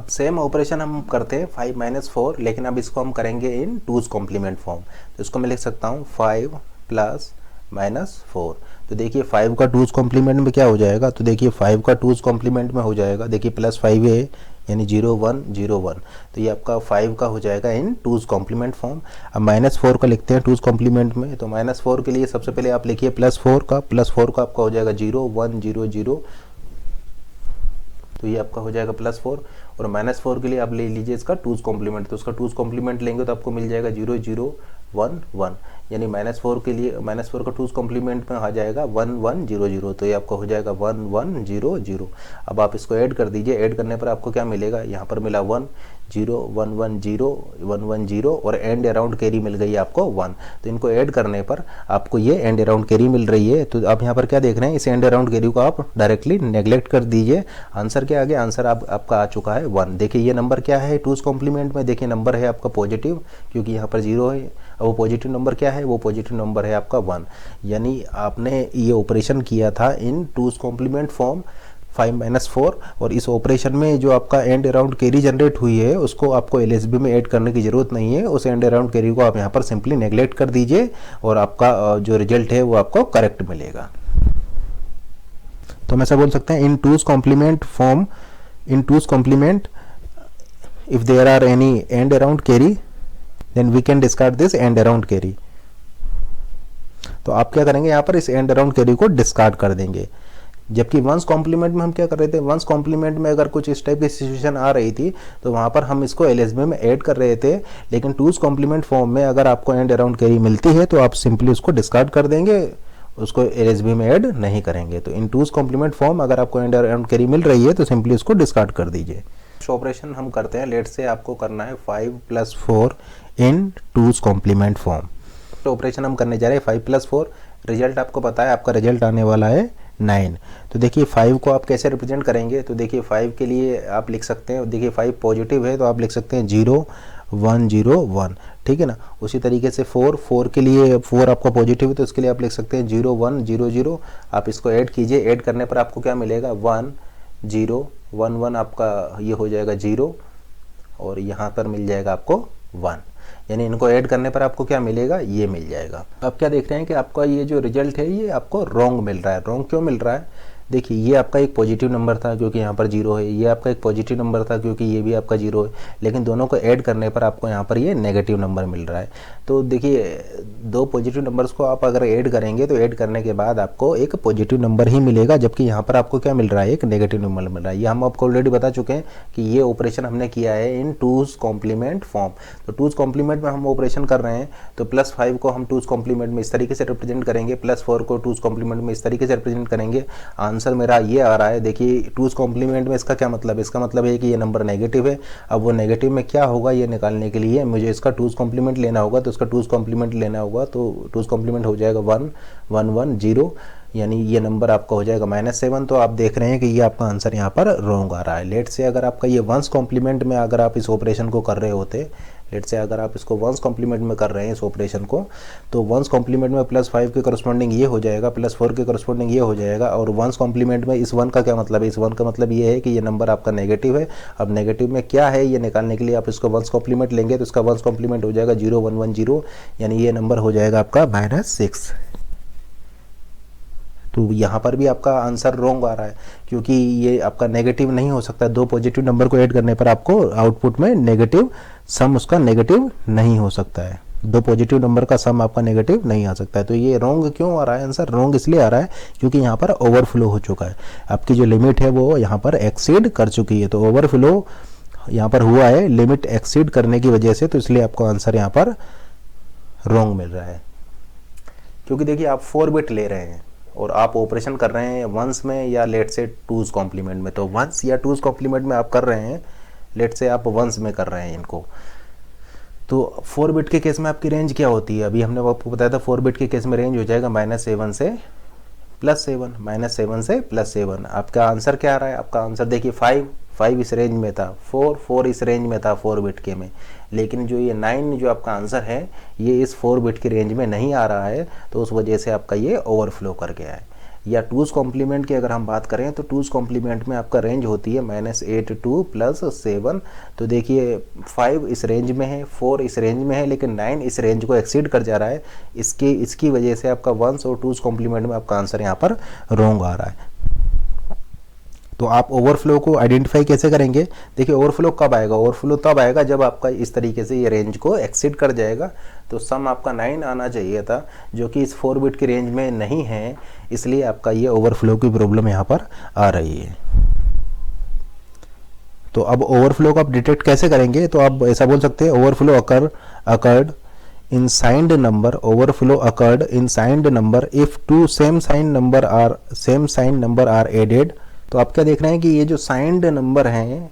सेम ऑपरेशन हम करते हैं 5 - 4, लेकिन अब इसको हम करेंगे इन टूज कॉम्प्लीमेंट फॉर्म। तो इसको मैं लिख सकता हूँ 5 + -4। तो देखिए 5 का टूज कॉम्प्लीमेंट में क्या हो जाएगा, तो देखिए 5 का टूज कॉम्प्लीमेंट में हो जाएगा, देखिए +5 है यानी 0101, तो ये आपका 5 का हो जाएगा इन टूज कॉम्प्लीमेंट फॉर्म। अब -4 का लिखते हैं टूज कॉम्प्लीमेंट में। तो -4 के लिए सबसे पहले आप लिखिए +4 का आपका हो जाएगा 0100, तो ये आपका हो जाएगा +4। और -4 के लिए आप ले लीजिए इसका टूज कॉम्प्लीमेंट, तो उसका टूज कॉम्प्लीमेंट लेंगे तो आपको मिल जाएगा 0011, यानी -4 के लिए -4 का टूज कॉम्प्लीमेंट में आ जाएगा 1100, तो ये आपका हो जाएगा 1100। अब आप इसको ऐड कर दीजिए, ऐड करने पर आपको क्या मिलेगा, यहाँ पर मिला 10110 और एंड अराउंड कैरी मिल गई आपको 1। तो इनको ऐड करने पर आपको ये एंड अराउंड कैरी मिल रही है। तो आप यहाँ पर क्या देख रहे हैं, इस एंड अराउंड कैरी को आप डायरेक्टली नेग्लेक्ट कर दीजिए। आंसर क्या आ गया, आंसर आपका आ चुका है 1। देखिए ये नंबर क्या है टूज कॉम्प्लीमेंट में, देखिए नंबर है आपका पॉजिटिव, क्योंकि यहाँ पर 0 है। अब वो पॉजिटिव नंबर क्या है, वो पॉजिटिव नंबर है आपका 1। यानी आपने ये ऑपरेशन किया था इन टूज कॉम्प्लीमेंट फॉर्म 5 - 4, और इस ऑपरेशन में जो आपका एंड अराउंड कैरी जनरेट हुई है उसको आपको LSB में ऐड करने की ज़रूरत नहीं है। उस एंड अराउंड कैरी को आप यहाँ पर सिंपली नेग्लेक्ट कर दीजिए और आपका जो रिजल्ट है वो आपको करेक्ट मिलेगा। तो हम ऐसा बोल सकते हैं in twos complement form, in twos complement if there are any end around carry then we can discard this end around carry. तो आप क्या करेंगे, यहाँ पर इस एंड अराउंड कैरी को डिस्कार्ड कर देंगे। जबकि वंस कॉम्प्लीमेंट में हम क्या कर रहे थे, वंस कॉम्प्लीमेंट में अगर कुछ इस टाइप की सिचुएशन आ रही थी तो वहाँ पर हम इसको LSB में ऐड कर रहे थे। लेकिन टूज कॉम्प्लीमेंट फॉर्म में अगर आपको एंड अराउंड कैरी मिलती है तो आप सिंपली उसको डिस्कार्ड कर देंगे, उसको LSB में ऐड नहीं करेंगे। तो इन टूज कॉम्प्लीमेंट फॉर्म अगर आपको एंड अराउंड कैरी मिल रही है तो सिंपली उसको डिस्कार्ड कर दीजिए। ऑपरेशन हम करते हैं, लेट से आपको करना है 5 + 4 इन टूज कॉम्प्लीमेंट फॉर्म। तो ऑपरेशन हम करने जा रहे हैं 5 + 4। रिजल्ट आपको पता है, आपका रिजल्ट आने वाला है 9। तो देखिए 5 को आप कैसे रिप्रेजेंट करेंगे, तो देखिए 5 के लिए आप लिख सकते हैं, देखिए 5 पॉजिटिव है तो आप लिख सकते हैं 0101, ठीक है ना। उसी तरीके से 4 के लिए, 4 आपका पॉजिटिव है तो इसके लिए आप लिख सकते हैं 0100। आप इसको ऐड कीजिए, ऐड करने पर आपको क्या मिलेगा 1011, आपका ये हो जाएगा 0 और यहाँ पर मिल जाएगा आपको 1, यानी इनको ऐड करने पर आपको क्या मिलेगा, ये मिल जाएगा। अब क्या देख रहे हैं कि आपका ये जो रिजल्ट है ये आपको रॉन्ग मिल रहा है। रॉन्ग क्यों मिल रहा है, देखिए ये आपका एक पॉजिटिव नंबर था क्योंकि यहाँ पर 0 है, ये आपका एक पॉजिटिव नंबर था क्योंकि ये भी आपका 0 है, लेकिन दोनों को ऐड करने पर आपको यहाँ पर ये नेगेटिव नंबर मिल रहा है। तो देखिए 2 पॉजिटिव नंबर्स को आप अगर ऐड करेंगे तो ऐड करने के बाद आपको एक पॉजिटिव नंबर ही मिलेगा, जबकि यहाँ पर आपको क्या मिल रहा है, एक नेगेटिव नंबर मिल रहा है। ये हम आपको ऑलरेडी बता चुके हैं कि ये ऑपरेशन हमने किया है इन टूज कॉम्प्लीमेंट फॉर्म। तो टूज कॉम्प्लीमेंट में हम ऑपरेशन कर रहे हैं, तो +5 को हम टूज कॉम्प्लीमेंट में इस तरीके से रिप्रेजेंट करेंगे, +4 को टूज कॉम्प्लीमेंट में इस तरीके से रिप्रेजेंट करेंगे। आंसर मेरा ये आ रहा है। देखिए टूज कॉम्प्लीमेंट में इसका क्या मतलब है, इसका मतलब है कि ये नंबर नेगेटिव है। अब वो नेगेटिव में क्या होगा ये निकालने के लिए मुझे इसका टूज कॉम्प्लीमेंट लेना होगा, तो इसका टूज कॉम्प्लीमेंट लेना होगा, तो टूज कॉम्प्लीमेंट हो जाएगा 1 1 1 0, यानी ये नंबर आपका हो जाएगा -7। तो आप देख रहे हैं कि ये आपका आंसर यहाँ पर रॉन्ग आ रहा है। लेट से अगर आपका ये वंस कॉम्प्लीमेंट में अगर आप इस ऑपरेशन को कर रहे होते, लेट से अगर आप इसको वंस कॉम्प्लीमेंट में कर रहे हैं इस ऑपरेशन को, तो वंस कॉम्प्लीमेंट में +5 के करस्पॉन्डिंग ये हो जाएगा, +4 के करस्पॉन्डिंग ये हो जाएगा। और वंस कॉम्प्लीमेंट में इस 1 का क्या मतलब है, इस 1 का मतलब ये है कि ये नंबर आपका नेगेटिव है। अब नेगेटिव में क्या है ये निकालने के लिए आप इसको वंस कॉम्प्लीमेंट लेंगे, तो इसका वंस कॉम्प्लीमेंट हो जाएगा 0 1 1 0, यानी ये नंबर हो जाएगा आपका -6। तो यहाँ पर भी आपका आंसर रॉन्ग आ रहा है, क्योंकि ये आपका नेगेटिव नहीं हो सकता। दो पॉजिटिव नंबर को ऐड करने पर आपको आउटपुट में नेगेटिव सम उसका नेगेटिव नहीं हो सकता है। दो पॉजिटिव नंबर का सम आपका नेगेटिव नहीं आ सकता है। तो ये रॉन्ग क्यों आ रहा है, आंसर रॉन्ग इसलिए आ रहा है क्योंकि यहाँ पर ओवरफ्लो हो चुका है। आपकी जो लिमिट है वो यहाँ पर एक्सीड कर चुकी है, तो ओवरफ्लो यहाँ पर हुआ है लिमिट एक्सीड करने की वजह से, तो इसलिए आपको आंसर यहाँ पर रॉन्ग मिल रहा है। क्योंकि देखिए आप 4 बिट ले रहे हैं और आप ऑपरेशन कर रहे हैं वंस में या लेट से टूज कॉम्प्लीमेंट में, तो वंस या टूज कॉम्प्लीमेंट में आप कर रहे हैं, लेट से आप वंस में कर रहे हैं इनको। तो 4 बिट के केस में आपकी रेंज क्या होती है, अभी हमने आपको बताया था 4 बिट के केस में रेंज हो जाएगा -7 से +7, -7 से +7। आपका आंसर क्या आ रहा है, आपका आंसर देखिए 5 इस रेंज में था, 4 इस रेंज में था 4 बिट के में, लेकिन जो ये 9 जो आपका आंसर है ये इस 4 बिट की रेंज में नहीं आ रहा है, तो उस वजह से आपका ये ओवरफ्लो कर गया है। या टूज कॉम्प्लीमेंट की अगर हम बात करें तो टूज कॉम्प्लीमेंट में आपका रेंज होती है -8 to +7। तो देखिए 5 इस रेंज में है, 4 इस रेंज में है, लेकिन 9 इस रेंज को एक्सीड कर जा रहा है। इसकी वजह से आपका वंस और टूज कॉम्प्लीमेंट में आपका आंसर यहाँ पर रॉन्ग आ रहा है। तो आप ओवरफ्लो को आइडेंटिफाई कैसे करेंगे, देखिए ओवरफ्लो कब आएगा, ओवरफ्लो तब आएगा जब आपका इस तरीके से ये रेंज को एक्सीड कर जाएगा। तो सम आपका 9 आना चाहिए था, जो कि इस 4 बिट की रेंज में नहीं है, इसलिए आपका ये ओवरफ्लो की प्रॉब्लम यहाँ पर आ रही है। तो अब ओवरफ्लो को आप डिटेक्ट कैसे करेंगे, तो आप ऐसा बोल सकते हैं overflow occurred in signed number, overflow occurred in signed number if two same sign number are added। तो आप क्या देख रहे हैं कि ये जो साइंड नंबर हैं,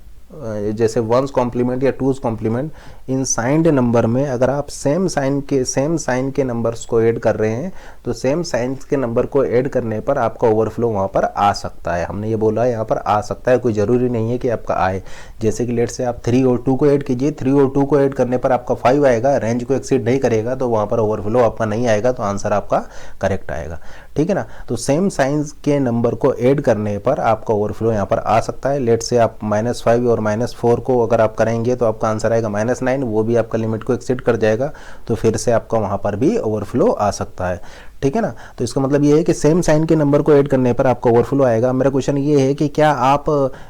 जैसे वंस कॉम्प्लीमेंट या टूज कॉम्प्लीमेंट, इन साइंड नंबर में अगर आप सेम साइन के नंबर्स को ऐड कर रहे हैं, तो सेम साइन के नंबर को ऐड करने पर आपका ओवरफ्लो वहाँ पर आ सकता है। हमने ये बोला है यहाँ पर आ सकता है, कोई ज़रूरी नहीं है कि आपका आए। जैसे कि लेट से आप 3 और 2 को ऐड कीजिए, 3 और 2 को ऐड करने पर आपका 5 आएगा, रेंज को एक्सीड नहीं करेगा, तो वहाँ पर ओवरफ्लो आपका नहीं आएगा, तो आंसर आपका करेक्ट आएगा। ठीक है ना। तो सेम साइंस के नंबर को ऐड करने पर आपका ओवरफ्लो यहाँ पर आ सकता है। लेट से आप -5 और -4 को अगर आप करेंगे तो आपका आंसर आएगा -9, वो भी आपका लिमिट को एक्सीड कर जाएगा, तो फिर से आपका वहाँ पर भी ओवरफ्लो आ सकता है। ठीक है ना। तो इसका मतलब ये है कि सेम साइन के नंबर को ऐड करने पर आपका ओवरफ्लो आएगा। मेरा क्वेश्चन ये है कि क्या आप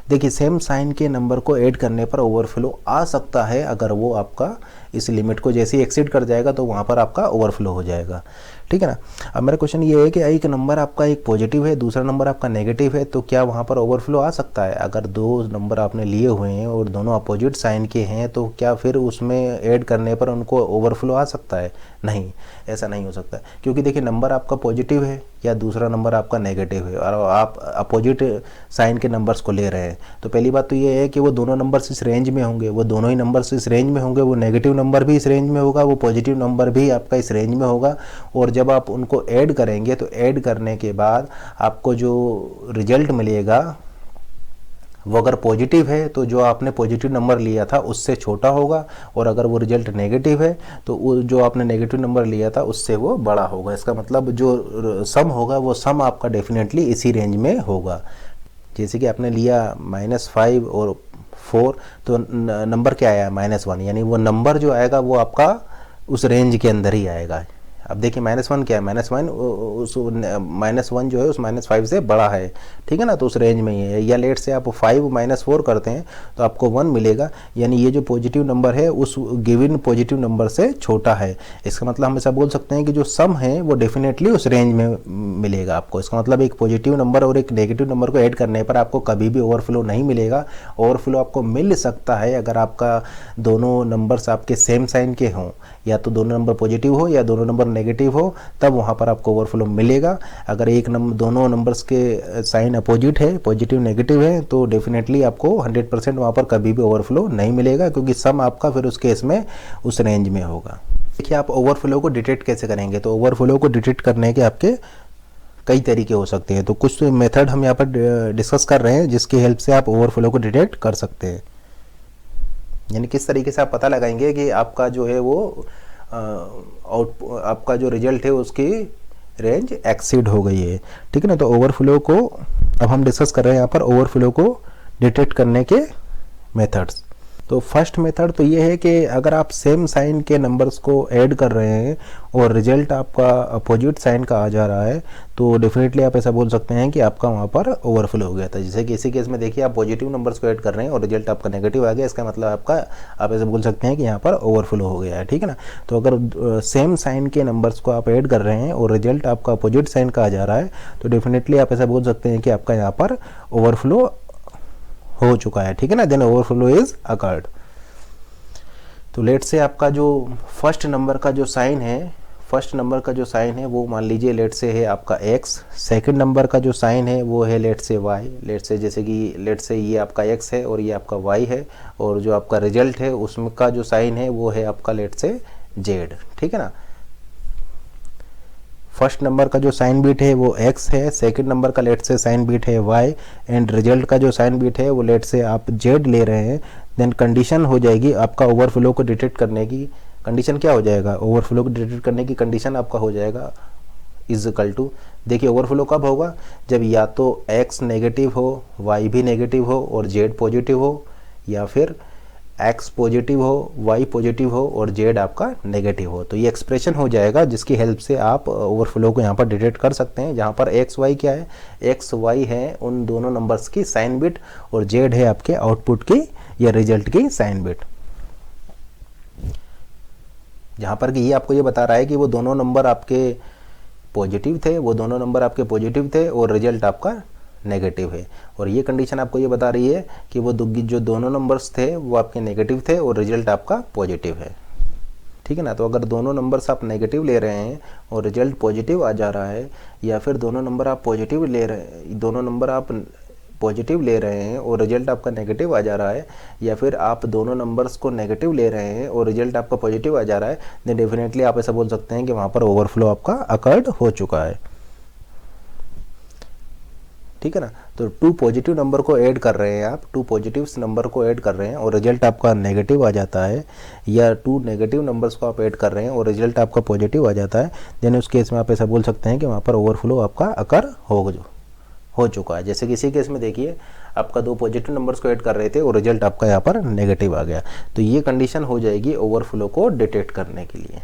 देखिए सेम साइन के नंबर को ऐड करने पर ओवरफ्लो आ सकता है, अगर वो आपका इस लिमिट को जैसे ही एक्सीड कर जाएगा तो वहाँ पर आपका ओवरफ्लो हो जाएगा। ठीक है ना। अब मेरा क्वेश्चन ये है कि एक नंबर आपका एक पॉजिटिव है, दूसरा नंबर आपका नेगेटिव है, तो क्या वहाँ पर ओवरफ्लो आ सकता है। अगर दो नंबर आपने लिए हुए हैं और दोनों अपोजिट साइन के हैं, तो क्या फिर उसमें ऐड करने पर उनको ओवरफ्लो आ सकता है। नहीं, ऐसा नहीं हो सकता, क्योंकि देखिए नंबर आपका पॉजिटिव है या दूसरा नंबर आपका नेगेटिव है और आप अपोजिट साइन के नंबर्स को ले रहे हैं, तो पहली बात तो ये है कि वो दोनों नंबर्स इस रेंज में होंगे, वो दोनों ही नंबर्स इस रेंज में होंगे, वो नेगेटिव नंबर भी इस रेंज में होगा, वो पॉजिटिव नंबर भी आपका इस रेंज में होगा। और जब आप उनको ऐड करेंगे तो ऐड करने के बाद आपको जो रिजल्ट मिलेगा वो अगर पॉजिटिव है तो जो आपने पॉजिटिव नंबर लिया था उससे छोटा होगा, और अगर वो रिजल्ट नेगेटिव है तो वो जो आपने नेगेटिव नंबर लिया था उससे वो बड़ा होगा। इसका मतलब जो सम होगा वो सम आपका डेफिनेटली इसी रेंज में होगा। जैसे कि आपने लिया -5 और 4, तो नंबर क्या आया -1, यानी वो नंबर जो आएगा वो आपका उस रेंज के अंदर ही आएगा। अब देखिए -1 क्या है, -1 उस -1 जो है उस -5 से बड़ा है। ठीक है ना, तो उस रेंज में ही है। या लेट से आप 5 - 4 करते हैं तो आपको 1 मिलेगा, यानी ये जो पॉजिटिव नंबर है उस गिवन पॉजिटिव नंबर से छोटा है। इसका मतलब हम ऐसा बोल सकते हैं कि जो सम है वो डेफिनेटली उस रेंज में मिलेगा आपको। इसका मतलब एक पॉजिटिव नंबर और एक नेगेटिव नंबर को ऐड करने पर आपको कभी भी ओवरफ्लो नहीं मिलेगा। ओवरफ्लो आपको मिल सकता है अगर आपका दोनों नंबर्स आपके सेम साइन के हों, या तो दोनों नंबर पॉजिटिव हो या दोनों नंबर नेगेटिव हो, तब वहाँ पर आपको ओवरफ्लो मिलेगा। अगर एक नंबर दोनों नंबर्स के साइन अपोजिट है, पॉजिटिव नेगेटिव है, तो डेफिनेटली आपको 100% वहाँ पर कभी भी ओवरफ्लो नहीं मिलेगा, क्योंकि सम आपका फिर उस केस में उस रेंज में होगा। देखिए आप ओवरफ्लो को डिटेक्ट कैसे करेंगे, तो ओवरफ्लो को डिटेक्ट करने के आपके कई तरीके हो सकते हैं। तो कुछ मेथड हम यहाँ पर डिस्कस कर रहे हैं जिसकी हेल्प से आप ओवरफ्लो को डिटेक्ट कर सकते हैं। यानी किस तरीके से आप पता लगाएंगे कि आपका जो है वो आपका जो रिजल्ट है उसकी रेंज एक्सीड हो गई है, ठीक है ना। तो ओवरफ्लो को अब हम डिस्कस कर रहे हैं यहाँ पर, ओवरफ्लो को डिटेक्ट करने के मेथड्स। तो फर्स्ट मेथड तो ये है कि अगर आप सेम साइन के नंबर्स को ऐड कर रहे हैं और रिजल्ट आपका अपोजिट साइन का आ जा रहा है, तो डेफिनेटली आप ऐसा बोल सकते हैं कि आपका वहाँ पर ओवरफ्लो हो गया था। जैसे कि इसी केस में देखिए आप पॉजिटिव नंबर्स को ऐड कर रहे हैं और रिजल्ट आपका नेगेटिव आ गया, इसका मतलब आपका आप ऐसा बोल सकते हैं कि यहाँ पर ओवरफ्लो हो गया है, ठीक है ना। तो अगर सेम साइन के नंबर्स को आप ऐड कर रहे हैं और रिजल्ट आपका अपोजिट साइन का आ जा रहा है, तो डेफिनेटली आप ऐसा बोल सकते हैं कि आपका यहाँ पर ओवरफ्लो हो चुका है, ठीक है ना। Then overflow is occurred. तो लेट से आपका जो फर्स्ट नंबर का जो साइन है, वो मान लीजिए लेट से है आपका x। सेकंड नंबर का जो साइन है वो है लेट से y। लेट से जैसे कि लेट से ये आपका x है और ये आपका y है, और जो आपका रिजल्ट है उसमें का जो साइन है वो है आपका लेट से z, ठीक है ना। फर्स्ट नंबर का जो साइन बीट है वो x है, सेकंड नंबर का लेट से साइन बीट है y, एंड रिजल्ट का जो साइन बीट है वो लेट से आप z ले रहे हैं। देन कंडीशन हो जाएगी आपका ओवरफ्लो को डिटेक्ट करने की। कंडीशन क्या हो जाएगा, ओवरफ्लो को डिटेक्ट करने की कंडीशन आपका हो जाएगा इज इक्वल टू, देखिए ओवरफ्लो कब होगा, जब या तो x नेगेटिव हो, y भी नेगेटिव हो और z पॉजिटिव हो, या फिर x पॉजिटिव हो, y पॉजिटिव हो और z आपका नेगेटिव हो। तो ये एक्सप्रेशन हो जाएगा जिसकी हेल्प से आप ओवरफ्लो को यहाँ पर डिटेक्ट कर सकते हैं, जहाँ पर x y क्या है, x y है उन दोनों नंबर्स की साइन बिट और z है आपके आउटपुट की या रिजल्ट की साइन बिट। जहाँ पर कि ये आपको ये बता रहा है कि वो दोनों नंबर आपके पॉजिटिव थे और रिजल्ट आपका नेगेटिव है, और ये कंडीशन आपको ये बता रही है कि वो जो दोनों नंबर्स थे वो आपके नेगेटिव थे और रिजल्ट आपका पॉजिटिव है, ठीक है ना। तो अगर दोनों नंबर्स आप नेगेटिव ले रहे हैं और रिजल्ट पॉजिटिव आ जा रहा है, या फिर दोनों नंबर आप पॉजिटिव ले रहे हैं और रिजल्ट आपका नेगेटिव आ जा रहा है, या फिर आप दोनों नंबर्स को नेगेटिव ले रहे हैं और रिजल्ट आपका पॉजिटिव आ जा रहा है, देन डेफिनेटली आप ऐसा बोल सकते हैं कि वहाँ पर ओवरफ्लो आपका अकर्ड हो चुका है, ठीक है ना। तो टू पॉजिटिव नंबर को ऐड कर रहे हैं आप, टू पॉजिटिव नंबर को ऐड कर रहे हैं और रिजल्ट आपका नेगेटिव आ जाता है, या टू नेगेटिव नंबर्स को आप ऐड कर रहे हैं और रिजल्ट आपका पॉजिटिव आ जाता है, देन उस केस में आप ऐसा बोल सकते हैं कि वहाँ पर ओवरफ्लो आपका अकर हो चुका है। जैसे किसी केस में देखिए आपका दो पॉजिटिव नंबर्स को ऐड कर रहे थे और रिजल्ट आपका यहाँ पर नेगेटिव आ गया, तो ये कंडीशन हो जाएगी ओवरफ्लो को डिटेक्ट करने के लिए।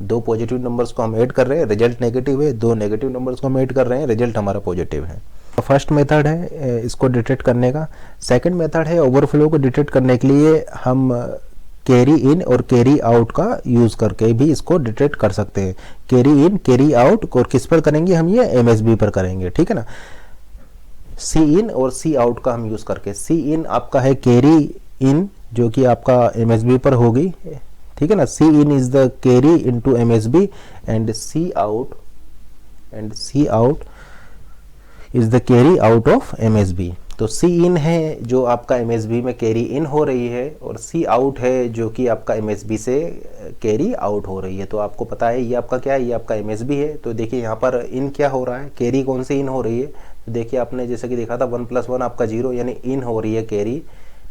दो पॉजिटिव नंबर्स को हम ऐड कर रहे हैं, रिजल्ट नेगेटिव है, दो नेगेटिव नंबर्स को हम ऐड कर रहे हैं, रिजल्ट हमारा पॉजिटिव है। फर्स्ट मेथड है इसको डिटेक्ट करने का। सेकंड मेथड है ओवरफ्लो को डिटेक्ट करने के लिए हम कैरी इन और कैरी आउट का यूज करके भी इसको डिटेक्ट कर सकते हैं। कैरी इन कैरी आउट और किस पर करेंगे हम, ये एमएसबी पर करेंगे, ठीक है ना। सी इन और सी आउट का हम यूज करके, सी इन आपका है कैरी इन जो कि आपका एमएसबी पर होगी, ठीक है ना। C in is the carry into MSB and C out is the carry out of MSB. तो सी इन है जो आपका एमएसबी में कैरी इन हो रही है, और सी आउट है जो कि आपका एमएसबी से कैरी आउट हो रही है। तो आपको पता है ये आपका क्या है, ये आपका एमएसबी है। तो देखिए यहाँ पर इन क्या हो रहा है, कैरी कौन सी इन हो रही है, तो देखिए आपने जैसे कि देखा था 1 + 1 आपका 0, यानी इन हो रही है कैरी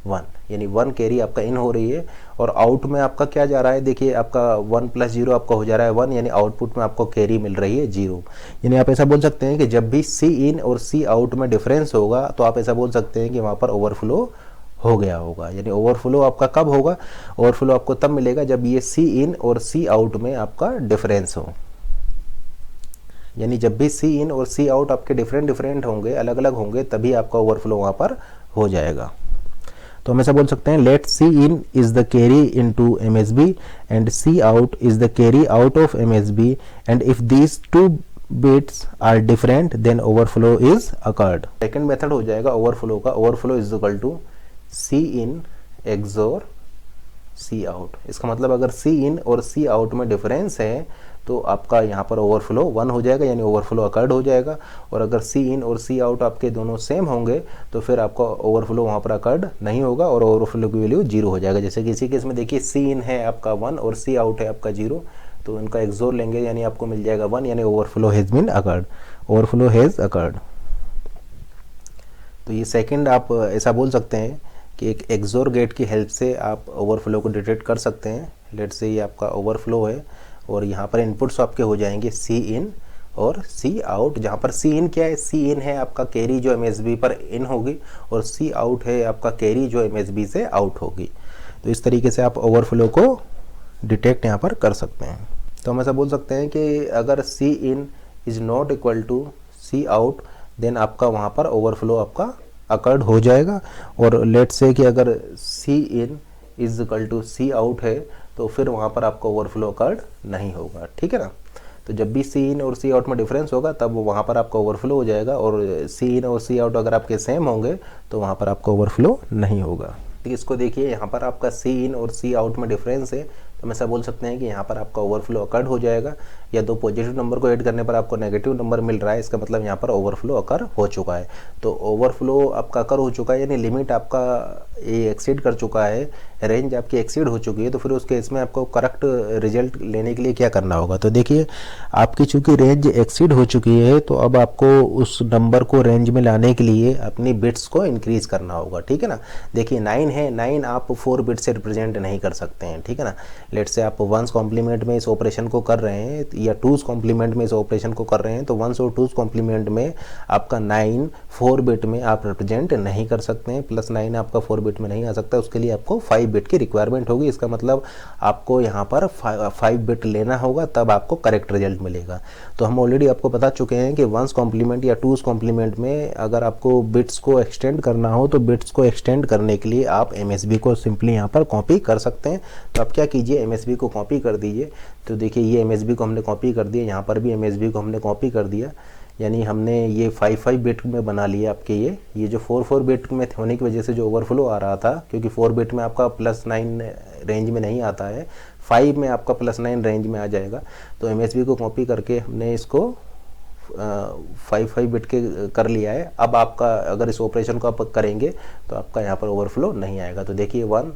1, यानी 1 कैरी आपका इन हो रही है। और आउट में आपका क्या जा रहा है, देखिए आपका 1 + 0 आपका हो जा रहा है 1, यानी आउटपुट में आपको कैरी मिल रही है 0। यानी आप ऐसा बोल सकते हैं कि जब भी सी इन और सी आउट में डिफरेंस होगा तो आप ऐसा बोल सकते हैं कि वहाँ पर ओवरफ्लो हो गया होगा। यानी ओवरफ्लो आपका कब होगा, ओवरफ्लो आपको तब मिलेगा जब ये सी इन और सी आउट में आपका डिफरेंस हो। यानी जब भी सी इन और सी आउट आपके डिफरेंट होंगे, अलग अलग होंगे, तभी आपका ओवरफ्लो वहाँ पर हो जाएगा। तो हम ऐसा बोल सकते हैं let C in is the carry into MSB and C out is the carry out of MSB, and if these two bits are different then overflow is occurred. Second method हो जाएगा ओवरफ्लो का, overflow is equal to C in XOR C out. इसका मतलब अगर C इन और सी out में difference है तो आपका यहाँ पर ओवरफ्लो 1 हो जाएगा, यानी ओवरफ्लो अकर्ड हो जाएगा। और अगर सी इन और सी आउट आपके दोनों सेम होंगे तो फिर आपका ओवरफ्लो वहाँ पर अकर्ड नहीं होगा और ओवरफ्लो की वैल्यू 0 हो जाएगा। जैसे कि इसी केस में देखिए सी इन है आपका 1 और सी आउट है आपका 0, तो इनका एक्सोर लेंगे यानी आपको मिल जाएगा 1, यानी overflow has been occurred, overflow has occurred. तो ये सेकंड आप ऐसा बोल सकते हैं कि एक एक्सोर गेट की हेल्प से आप ओवरफ्लो को डिटेक्ट कर सकते हैं। लेट से ये आपका ओवरफ्लो है और यहाँ पर इनपुट्स आपके हो जाएंगे सी इन और सी आउट, जहाँ पर सी इन क्या है, सी इन है आपका कैरी जो एमएसबी पर इन होगी और सी आउट है आपका कैरी जो एमएसबी से आउट होगी। तो इस तरीके से आप ओवरफ्लो को डिटेक्ट यहाँ पर कर सकते हैं। तो हम ऐसा बोल सकते हैं कि अगर C in is not equal to C out then आपका वहाँ पर ओवरफ्लो आपका अकर्ड हो जाएगा। और लेट से कि अगर C in is equal to C out है तो फिर वहाँ पर आपका ओवरफ्लो अकर्ड नहीं होगा, ठीक है ना। तो जब भी सी इन और सी आउट में डिफरेंस होगा तब वहाँ पर आपका ओवरफ्लो हो जाएगा, और सी इन और सी आउट अगर आपके सेम होंगे तो वहाँ पर आपका ओवरफ्लो नहीं होगा। इसको देखिए यहाँ पर आपका सी इन और सी आउट में डिफरेंस है, तो हम ऐसा बोल सकते हैं कि यहाँ पर आपका ओवरफ्लो अकर्ड हो जाएगा, या दो पॉजिटिव नंबर को ऐड करने पर आपको नेगेटिव नंबर मिल रहा है, इसका मतलब यहाँ पर ओवरफ्लो अकर हो चुका है। तो ओवरफ्लो आपका अकर हो चुका है यानी लिमिट आपका ये एक्सीड कर चुका है, रेंज आपकी एक्सीड हो चुकी है। तो फिर उस केस में आपको करेक्ट रिजल्ट लेने के लिए क्या करना होगा, तो देखिए आपकी चूंकि रेंज एक्सीड हो चुकी है तो अब आपको उस नंबर को रेंज में लाने के लिए अपनी बिट्स को इंक्रीज करना होगा, ठीक है ना। देखिए 9 है, 9 आप 4 बिट से रिप्रेजेंट नहीं कर सकते हैं, ठीक है ना। लेट से आप 1s कॉम्प्लीमेंट में इस ऑपरेशन को कर रहे हैं या 2s कॉम्प्लीमेंट में इस ऑपरेशन को कर रहे हैं, तो 1s और 2s कॉम्प्लीमेंट में आपका 9 4 बिट में आप रिप्रेजेंट नहीं कर सकते हैं, +9 आपका 4 बिट में नहीं आ सकता, उसके लिए आपको 5 बिट की रिक्वायरमेंट होगी। इसका मतलब आपको यहाँ पर 5 बिट लेना होगा, तब आपको करेक्ट रिजल्ट मिलेगा। तो हम ऑलरेडी आपको बता चुके हैं कि 1s कॉम्प्लीमेंट या 2s कॉम्प्लीमेंट में अगर आपको बिट्स को एक्सटेंड करना हो तो बिट्स को एक्सटेंड करने के लिए आप एमएसबी को सिंपली यहाँ पर कॉपी कर सकते हैं। तो आप क्या कीजिए, एमएसबी को कॉपी कर दीजिए। तो देखिए ये एमएसबी को हमने कॉपी कर दिया, यहाँ पर भी एमएसबी को हमने कॉपी कर दिया, यानी हमने ये 5 बिट में बना लिया आपके ये जो 4 बिट में होने की वजह से जो ओवरफ्लो आ रहा था, क्योंकि 4 बिट में आपका +9 रेंज में नहीं आता है, 5 में आपका +9 रेंज में आ जाएगा। तो एमएसबी को कॉपी करके हमने इसको 5 बिट के कर लिया है। अब आपका अगर इस ऑपरेशन को आप करेंगे तो आपका यहाँ पर ओवरफ्लो नहीं आएगा। तो देखिए 1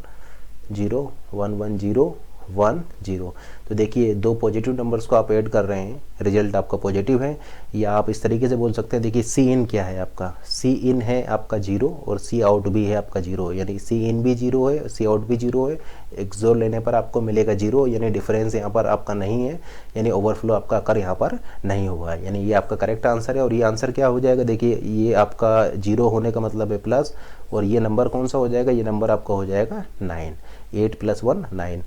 0 1 1 0 1 0, तो देखिए दो पॉजिटिव नंबर्स को आप ऐड कर रहे हैं, रिजल्ट आपका पॉजिटिव है। या आप इस तरीके से बोल सकते हैं, देखिए सी इन क्या है आपका, सी इन है आपका 0 और सी आउट भी है आपका 0, यानी सी इन भी 0 है, सी आउट भी 0 है। एक्सोर लेने पर आपको मिलेगा 0, यानी डिफरेंस यहाँ पर आपका नहीं है, यानी ओवरफ्लो आपका अकर यहाँ पर नहीं हुआ है, यानी ये आपका करेक्ट आंसर है। और ये आंसर क्या हो जाएगा, देखिए ये आपका 0 होने का मतलब है प्लस, और ये नंबर कौन सा हो जाएगा, ये नंबर आपका हो जाएगा 9, 8 + 1 9।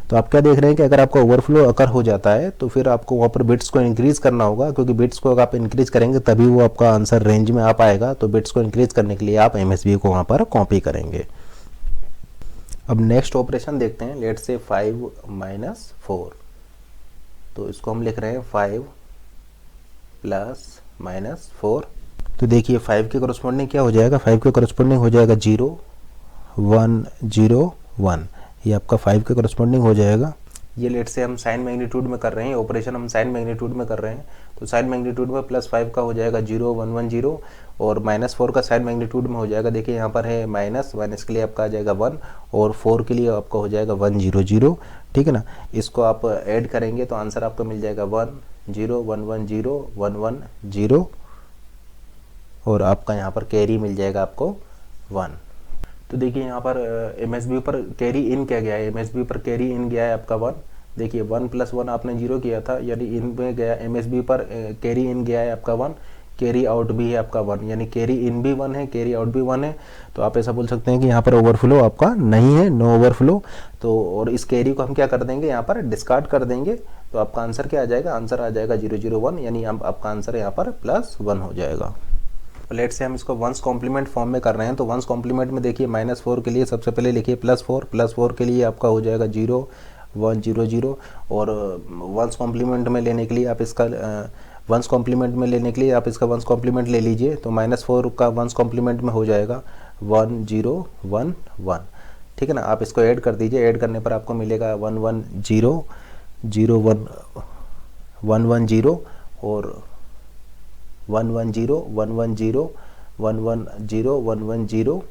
तो आप क्या देख रहे हैं कि अगर आपका ओवरफ्लो अकर हो जाता है तो फिर आपको वहाँ पर बिट्स को इंक्रीज़ करना होगा, क्योंकि बिट्स को अगर आप इंक्रीज़ करेंगे तभी वो आपका आंसर रेंज में आ पाएगा। तो बिट्स को इंक्रीज़ करने के लिए आप एमएसबी को वहाँ पर कॉपी करेंगे। अब नेक्स्ट ऑपरेशन देखते हैं, लेट से 5 - 4, तो इसको हम लिख रहे हैं 5 + -4। तो देखिए 5 के करस्पॉन्डिंग क्या हो जाएगा, 5 के करस्पॉन्डिंग हो जाएगा 0 1 0 1, ये आपका 5 के करस्पॉन्डिंग हो जाएगा। ये लेट से हम साइन मैग्नीट्यूड में कर रहे हैं, ऑपरेशन हम साइन मैग्नीट्यूड में कर रहे हैं, तो साइन मैग्नीट्यूड में +5 का हो जाएगा 0 1 1 0, और -4 का साइन मैग्नीट्यूड में हो जाएगा, देखिए यहाँ पर है माइनस के लिए आपका आ जाएगा 1, और 4 के लिए आपका हो जाएगा 1 0 0, ठीक है ना। इसको आप ऐड करेंगे तो आंसर आपका मिल जाएगा 1 0 1 1 0 1 1 0, और आपका यहाँ पर कैरी मिल जाएगा आपको 1। तो देखिए यहाँ पर एमएसबी पर कैरी इन क्या गया है, एमएसबी पर कैरी इन गया है आपका 1। देखिए 1 + 1 आपने 0 किया था, यानी इन में गया, एमएसबी पर कैरी इन गया है आपका 1, कैरी आउट भी है आपका 1, यानी कैरी इन भी 1 है, कैरी आउट भी 1 है। तो आप ऐसा बोल सकते हैं कि यहाँ पर ओवरफ्लो आपका नहीं है, नो ओवरफ्लो। तो और इस कैरी को हम क्या कर देंगे, यहाँ पर डिस्कार्ड कर देंगे, तो आपका आंसर क्या आ जाएगा, आंसर आ जाएगा 0 0 1, यानी आपका आंसर यहाँ पर +1 हो जाएगा। लेट से हम इसको 1s कॉम्प्लीमेंट फॉर्म में कर रहे हैं, तो 1s कॉम्प्लीमेंट में देखिए -4 के लिए सबसे पहले लिखिए +4 के लिए आपका हो जाएगा 0 1 0 0, और 1s कॉम्प्लीमेंट में लेने के लिए आप इसका 1s कॉम्प्लीमेंट में लेने के लिए आप इसका 1s कॉम्प्लीमेंट ले लीजिए, तो -4 का 1s कॉम्प्लीमेंट में हो जाएगा 1 0 1 1, ठीक है ना। आप इसको ऐड कर दीजिए, ऐड करने पर आपको मिलेगा 110 01 110 और 110 110 110 110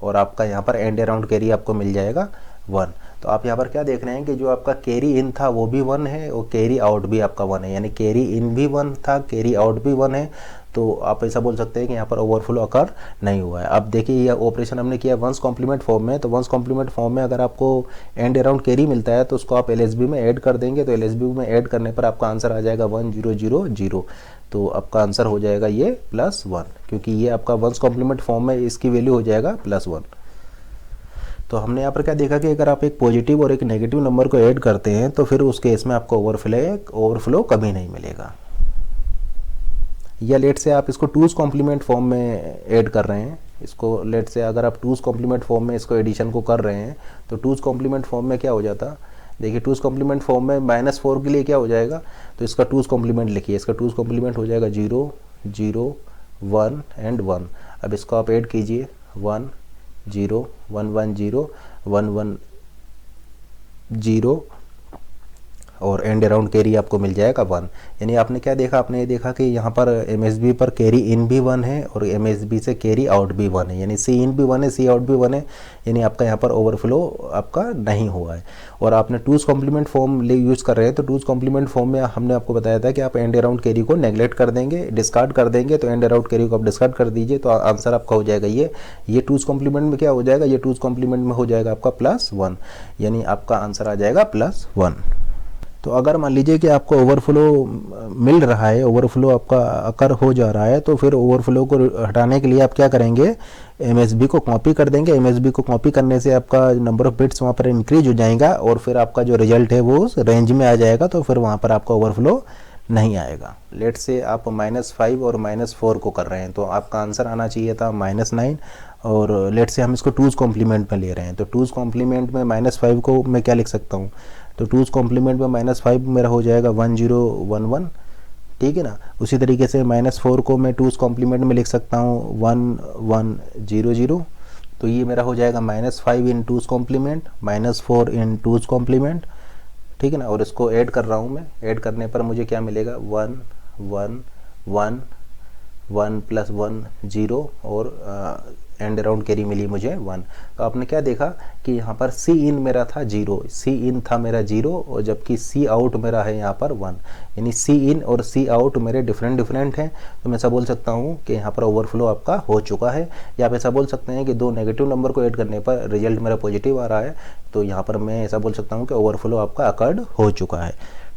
और आपका यहाँ पर एंड अराउंड कैरी आपको मिल जाएगा 1। तो आप यहाँ पर क्या देख रहे हैं कि जो आपका कैरी इन था वो भी 1 है और कैरी आउट भी आपका 1 है, यानी कैरी इन भी 1 था, कैरी आउट भी 1 है। तो आप ऐसा बोल सकते हैं कि यहाँ पर ओवरफ्लो अकर नहीं हुआ है। अब देखिए ये ऑपरेशन हमने किया वंस कॉम्प्लीमेंट फॉर्म में, तो वंस कॉम्प्लीमेंट फॉर्म में अगर आपको एंड अराउंड कैरी मिलता है तो उसको आप एलएसबी में ऐड कर देंगे, तो एलएसबी में ऐड करने पर आपका आंसर आ जाएगा 1000। तो आपका आंसर हो जाएगा ये +1, क्योंकि ये आपका वंस कॉम्प्लीमेंट फॉर्म में इसकी वैल्यू हो जाएगा +1। तो हमने यहाँ पर क्या देखा कि अगर आप एक पॉजिटिव और एक नेगेटिव नंबर को ऐड करते हैं तो फिर उस केस में आपको ओवरफ्लो कभी नहीं मिलेगा। या लेट से आप इसको 2's कॉम्प्लीमेंट फॉर्म में ऐड कर रहे हैं, इसको लेट से अगर आप 2's कॉम्प्लीमेंट फॉर्म में इसको एडिशन को कर रहे हैं तो 2's कॉम्प्लीमेंट फॉर्म में क्या हो जाता, देखिए 2's कॉम्प्लीमेंट फॉर्म में -4 के लिए क्या हो जाएगा, तो इसका 2's कॉम्प्लीमेंट लिखिए, इसका 2's कॉम्प्लीमेंट हो जाएगा 0 0 1 एंड 1। अब इसको आप ऐड कीजिए 1 0 1 1 0 1 1 0 और एंड अराउंड कैरी आपको मिल जाएगा 1। यानी आपने क्या देखा, आपने ये देखा कि यहाँ पर एमएसबी पर कैरी इन भी 1 है और एमएसबी से कैरी आउट भी 1 है, यानी सी इन भी 1 है, सी आउट भी 1 है, यानी आपका यहाँ पर ओवरफ्लो आपका नहीं हुआ है। और आपने 2's कॉम्प्लीमेंट फॉर्म यूज़ कर रहे हैं, तो 2's कॉम्प्लीमेंट फॉर्म में हमने आपको बताया था कि आप एंड अराउंड कैरी को नेगलेक्ट कर देंगे, डिस्कार्ड कर देंगे, तो एंड अराउंड कैरी को आप डिस्कार्ड कर दीजिए तो आंसर आपका हो जाएगा ये 2's कॉम्प्लीमेंट में क्या हो जाएगा, ये 2's कॉम्प्लीमेंट में हो जाएगा आपका +1, यानी आपका आंसर आ जाएगा +1। तो अगर मान लीजिए कि आपको ओवरफ्लो मिल रहा है, ओवरफ्लो आपका अकर हो जा रहा है, तो फिर ओवरफ्लो को हटाने के लिए आप क्या करेंगे, एमएसबी को कॉपी कर देंगे। एमएसबी को कॉपी करने से आपका नंबर ऑफ बिट्स वहाँ पर इंक्रीज हो जाएगा और फिर आपका जो रिजल्ट है वो उस रेंज में आ जाएगा, तो फिर वहाँ पर आपका ओवरफ्लो नहीं आएगा। लेट से आप -5 और -4 को कर रहे हैं, तो आपका आंसर आना चाहिए था -9, और लेट से हम इसको 2's कॉम्प्लीमेंट में ले रहे हैं, तो 2's कॉम्प्लीमेंट में -5 को मैं क्या लिख सकता हूँ, तो 2's कॉम्प्लीमेंट में -5 मेरा हो जाएगा 1011, ठीक है ना। उसी तरीके से -4 को मैं 2's कॉम्प्लीमेंट में लिख सकता हूँ 1100, तो ये मेरा हो जाएगा -5 इन 2's कॉम्प्लीमेंट -4 इन 2's कॉम्प्लीमेंट, ठीक है ना। और इसको ऐड कर रहा हूँ मैं, ऐड करने पर मुझे क्या मिलेगा 1 1 1 1 + 1 0 और एंड अराउंड कैरी मिली मुझे 1। तो आपने क्या देखा कि यहाँ पर सी इन मेरा था 0, सी इन था मेरा 0, और जबकि सी आउट मेरा है यहाँ पर 1, यानी सी इन और सी आउट मेरे डिफरेंट हैं। तो मैं ऐसा बोल सकता हूँ कि यहाँ पर ओवरफ्लो आपका हो चुका है। या आप ऐसा बोल सकते हैं कि 2 नेगेटिव नंबर को ऐड करने पर रिजल्ट मेरा पॉजिटिव आ रहा है, तो यहाँ पर मैं ऐसा बोल सकता हूँ कि ओवरफ्लो आपका अकर्ड हो चुका है,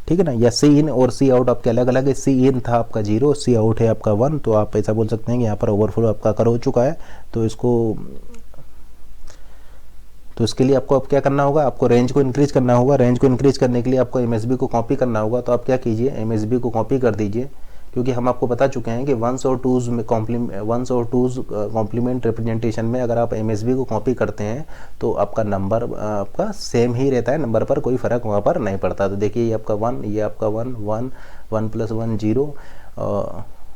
ठीक है ना। या सी इन और सी आउट आपके अलग अलग है, सी इन था आपका 0, सी आउट है आपका 1, तो आप ऐसा बोल सकते हैं कि यहाँ पर ओवरफ्लो आपका कर हो चुका है। तो इसके लिए आपको अब क्या करना होगा, आपको रेंज को इंक्रीज करना होगा। रेंज को इंक्रीज करने के लिए आपको एमएसबी को कॉपी करना होगा। तो आप क्या कीजिए, एमएसबी को कॉपी कर दीजिए, क्योंकि हम आपको बता चुके हैं कि 1s और 2s में कॉम्प्लीमेंट रिप्रेजेंटेशन में अगर आप एमएसबी को कॉपी करते हैं तो आपका नंबर आपका सेम ही रहता है, नंबर पर कोई फ़र्क वहाँ पर नहीं पड़ता। तो देखिए ये आपका 1, ये आपका 1 1 1 + 1 0,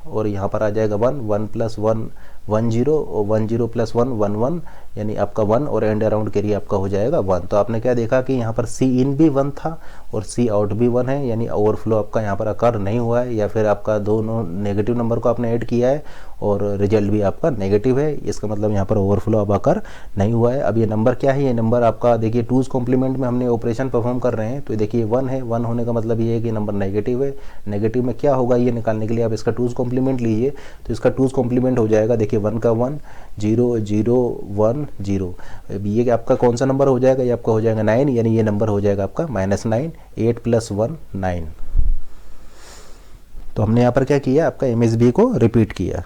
और यहाँ पर आ जाएगा 1 1 + 1 1 0 और 1 0 + 1 1 1, यानी आपका 1 और एंड अराउंड कैरी आपका हो जाएगा 1। तो आपने क्या देखा कि यहाँ पर सी इन भी 1 था और सी आउट भी 1 है, यानी ओवरफ्लो आपका यहाँ पर अकर नहीं हुआ है, या फिर आपका दोनों नेगेटिव नंबर को आपने ऐड किया है और रिजल्ट भी आपका नेगेटिव है, इसका मतलब यहाँ पर ओवरफ्लो अब अकर नहीं हुआ है। अब ये नंबर क्या है, ये नंबर आपका देखिए 2's कॉम्प्लीमेंट में हमने ऑपरेशन परफॉर्म कर रहे हैं, तो देखिए 1 है, 1 होने का मतलब ये है कि नंबर नेगेटिव है। नेगेटिव में क्या होगा ये निकालने के लिए आप इसका 2's कॉम्प्लीमेंट लीजिए, तो इसका 2's कॉम्प्लीमेंट हो जाएगा, देखिए 1 का 1 0 0 1 0। ये आपका कौन सा नंबर हो जाएगा, ये आपका हो जाएगा 9, यानी ये नंबर हो जाएगा आपका -9, 8 + 1 9। तो हमने यहाँ पर क्या किया, आपका एमएसबी को रिपीट किया,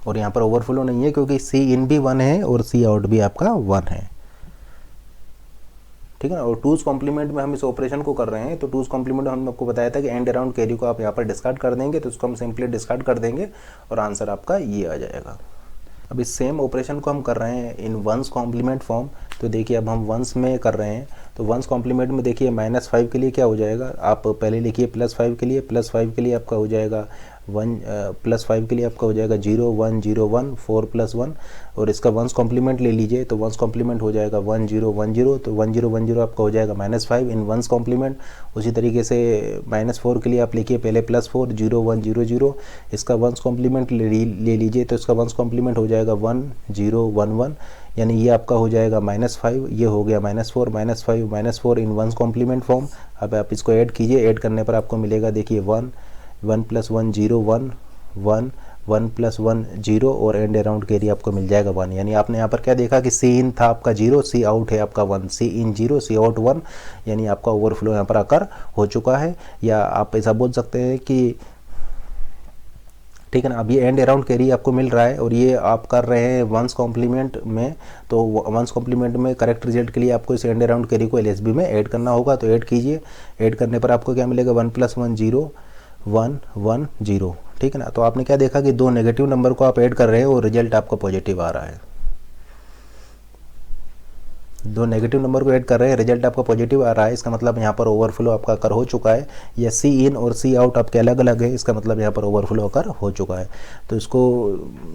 और यहाँ पर ओवरफ्लो नहीं है क्योंकि सी इन भी 1 है और सी आउट भी आपका 1 है, ठीक है ना। और 2's कॉम्प्लीमेंट में हम इस ऑपरेशन को कर रहे हैं, तो 2's कॉम्प्लीमेंट में हमने आपको बताया था कि एंड अराउंड कैरी को आप यहाँ पर डिस्कार्ड कर देंगे, तो उसको हम सिंपली डिस्कार्ड कर देंगे और आंसर आपका ये आ जाएगा। अब इस सेम ऑपरेशन को हम कर रहे हैं इन 1s कॉम्प्लीमेंट फॉर्म। तो देखिए अब हम 1s में कर रहे हैं, तो 1s कॉम्प्लीमेंट में देखिए -5 के लिए क्या हो जाएगा, आप पहले लिखिए +5 के लिए, +5 के लिए आपका हो जाएगा +5 के लिए आपका हो जाएगा 0 1 0 1 4 + 1, और इसका वंस कॉम्प्लीमेंट ले लीजिए तो वंस कॉम्प्लीमेंट हो जाएगा 1 0 1 0, तो 1 0 1 0 आपका हो जाएगा -5 इन वंस कॉम्प्लीमेंट। उसी तरीके से -4 के लिए आप लिखिए पहले +4 0 1 0 0, इसका वंस कॉम्प्लीमेंट ले लीजिए तो इसका वंस कॉम्प्लीमेंट हो जाएगा 1 0 1 1, यानी ये आपका हो जाएगा -5, ये हो गया -4 -5 -4 इन वंस कॉम्प्लीमेंट फॉर्म। अब आप इसको ऐड कीजिए, ऐड करने पर आपको मिलेगा देखिए 1 1 + 1 0 1 1 1 + 1 0 और एंड अराउंड कैरी आपको मिल जाएगा 1। यानी आपने यहाँ पर क्या देखा कि सी इन था आपका 0, सी आउट है आपका 1, सी इन 0 सी आउट 1, यानी आपका ओवरफ्लो यहाँ पर आकर हो चुका है। या आप ऐसा बोल सकते हैं कि ठीक है ना, अब ये एंड अराउंड कैरी आपको मिल रहा है और ये आप कर रहे हैं वंस कॉम्प्लीमेंट में, तो वंस कॉम्प्लीमेंट में करेक्ट रिजल्ट के लिए आपको इस एंड अराउंड कैरी को एलएसबी में ऐड करना होगा। तो ऐड कीजिए, ऐड करने पर आपको क्या मिलेगा 1 + 1 0 1 1 0, ठीक है ना। तो आपने क्या देखा कि दो नेगेटिव नंबर को आप ऐड कर रहे हैं और रिजल्ट आपका पॉजिटिव आ रहा है। दो नेगेटिव नंबर को ऐड कर रहे हैं, रिजल्ट आपका पॉजिटिव आ रहा है, इसका मतलब यहाँ पर ओवरफ्लो आपका कर हो चुका है। या सी इन और सी आउट आपके अलग अलग है, इसका मतलब यहाँ पर ओवरफ्लो कर हो चुका है। तो इसको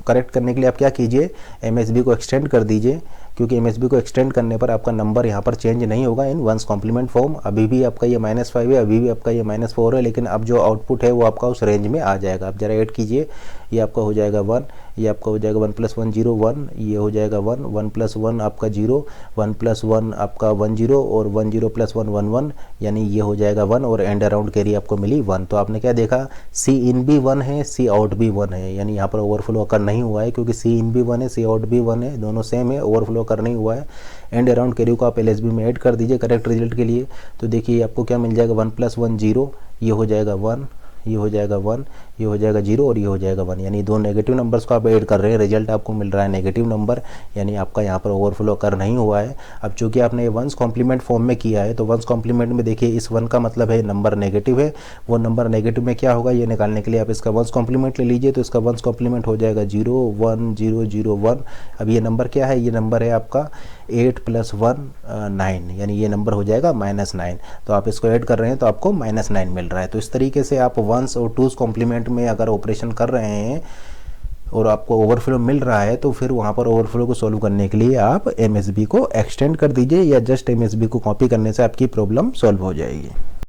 करेक्ट करने के लिए आप क्या कीजिए, एमएसबी को एक्सटेंड कर दीजिए, क्योंकि एमएसबी को एक्सटेंड करने पर आपका नंबर यहाँ पर चेंज नहीं होगा इन वंस कॉम्प्लीमेंट फॉर्म। अभी भी आपका ये -5 है, अभी भी आपका ये -4 है, लेकिन अब जो आउटपुट है वो आपका उस रेंज में आ जाएगा। आप जरा ऐड कीजिए, ये आपका हो जाएगा 1, ये आपका हो जाएगा 1 + 1 0 1, ये हो जाएगा 1 1 + 1 आपका 0 1 + 1 आपका 1 0 और 1 0 + 1 1 1, यानी ये हो जाएगा 1 और एंड अराउंड कैरी आपको मिली 1। तो आपने क्या देखा, सी इन भी 1 है, सी आउट भी 1 है, यानी यहाँ पर ओवरफ्लो अकर नहीं हुआ है, क्योंकि सी इन भी 1 है, सी आउट भी 1 है, दोनों सेम है, ओवरफ्लो अकर नहीं हुआ है। एंड अराउंड कैरी को आप एलएसबी में ऐड कर दीजिए करेक्ट रिजल्ट के लिए। तो देखिए आपको क्या मिल जाएगा 1 + 1 0, ये हो जाएगा 1, ये हो जाएगा 1, ये हो जाएगा 0 और ये हो जाएगा 1, यानी दो नेगेटिव नंबर्स को आप ऐड कर रहे हैं, रिजल्ट आपको मिल रहा है नेगेटिव नंबर, यानी आपका यहाँ पर ओवरफ्लो कर नहीं हुआ है। अब चूंकि आपने ये वंस कॉम्प्लीमेंट फॉर्म में किया है, तो वंस कॉम्प्लीमेंट में देखिए इस 1 का मतलब है नंबर नेगेटिव है, वो नंबर नेगेटिव में क्या होगा ये निकालने के लिए आप इसका वंस कॉम्प्लीमेंट ले लीजिए। तो इसका वंस कॉम्प्लीमेंट हो जाएगा 0 1 0 0 1। अब ये नंबर क्या है, ये नंबर है आपका 8 + 1 9, यानी ये नंबर हो जाएगा -9। तो आप इसको ऐड कर रहे हैं तो आपको -9 मिल रहा है। तो इस तरीके से आप वंस और टूस कॉम्प्लीमेंट में अगर ऑपरेशन कर रहे हैं और आपको ओवरफ्लो मिल रहा है, तो फिर वहाँ पर ओवरफ्लो को सॉल्व करने के लिए आप एमएसबी को एक्सटेंड कर दीजिए, या जस्ट एमएसबी को कॉपी करने से आपकी प्रॉब्लम सॉल्व हो जाएगी।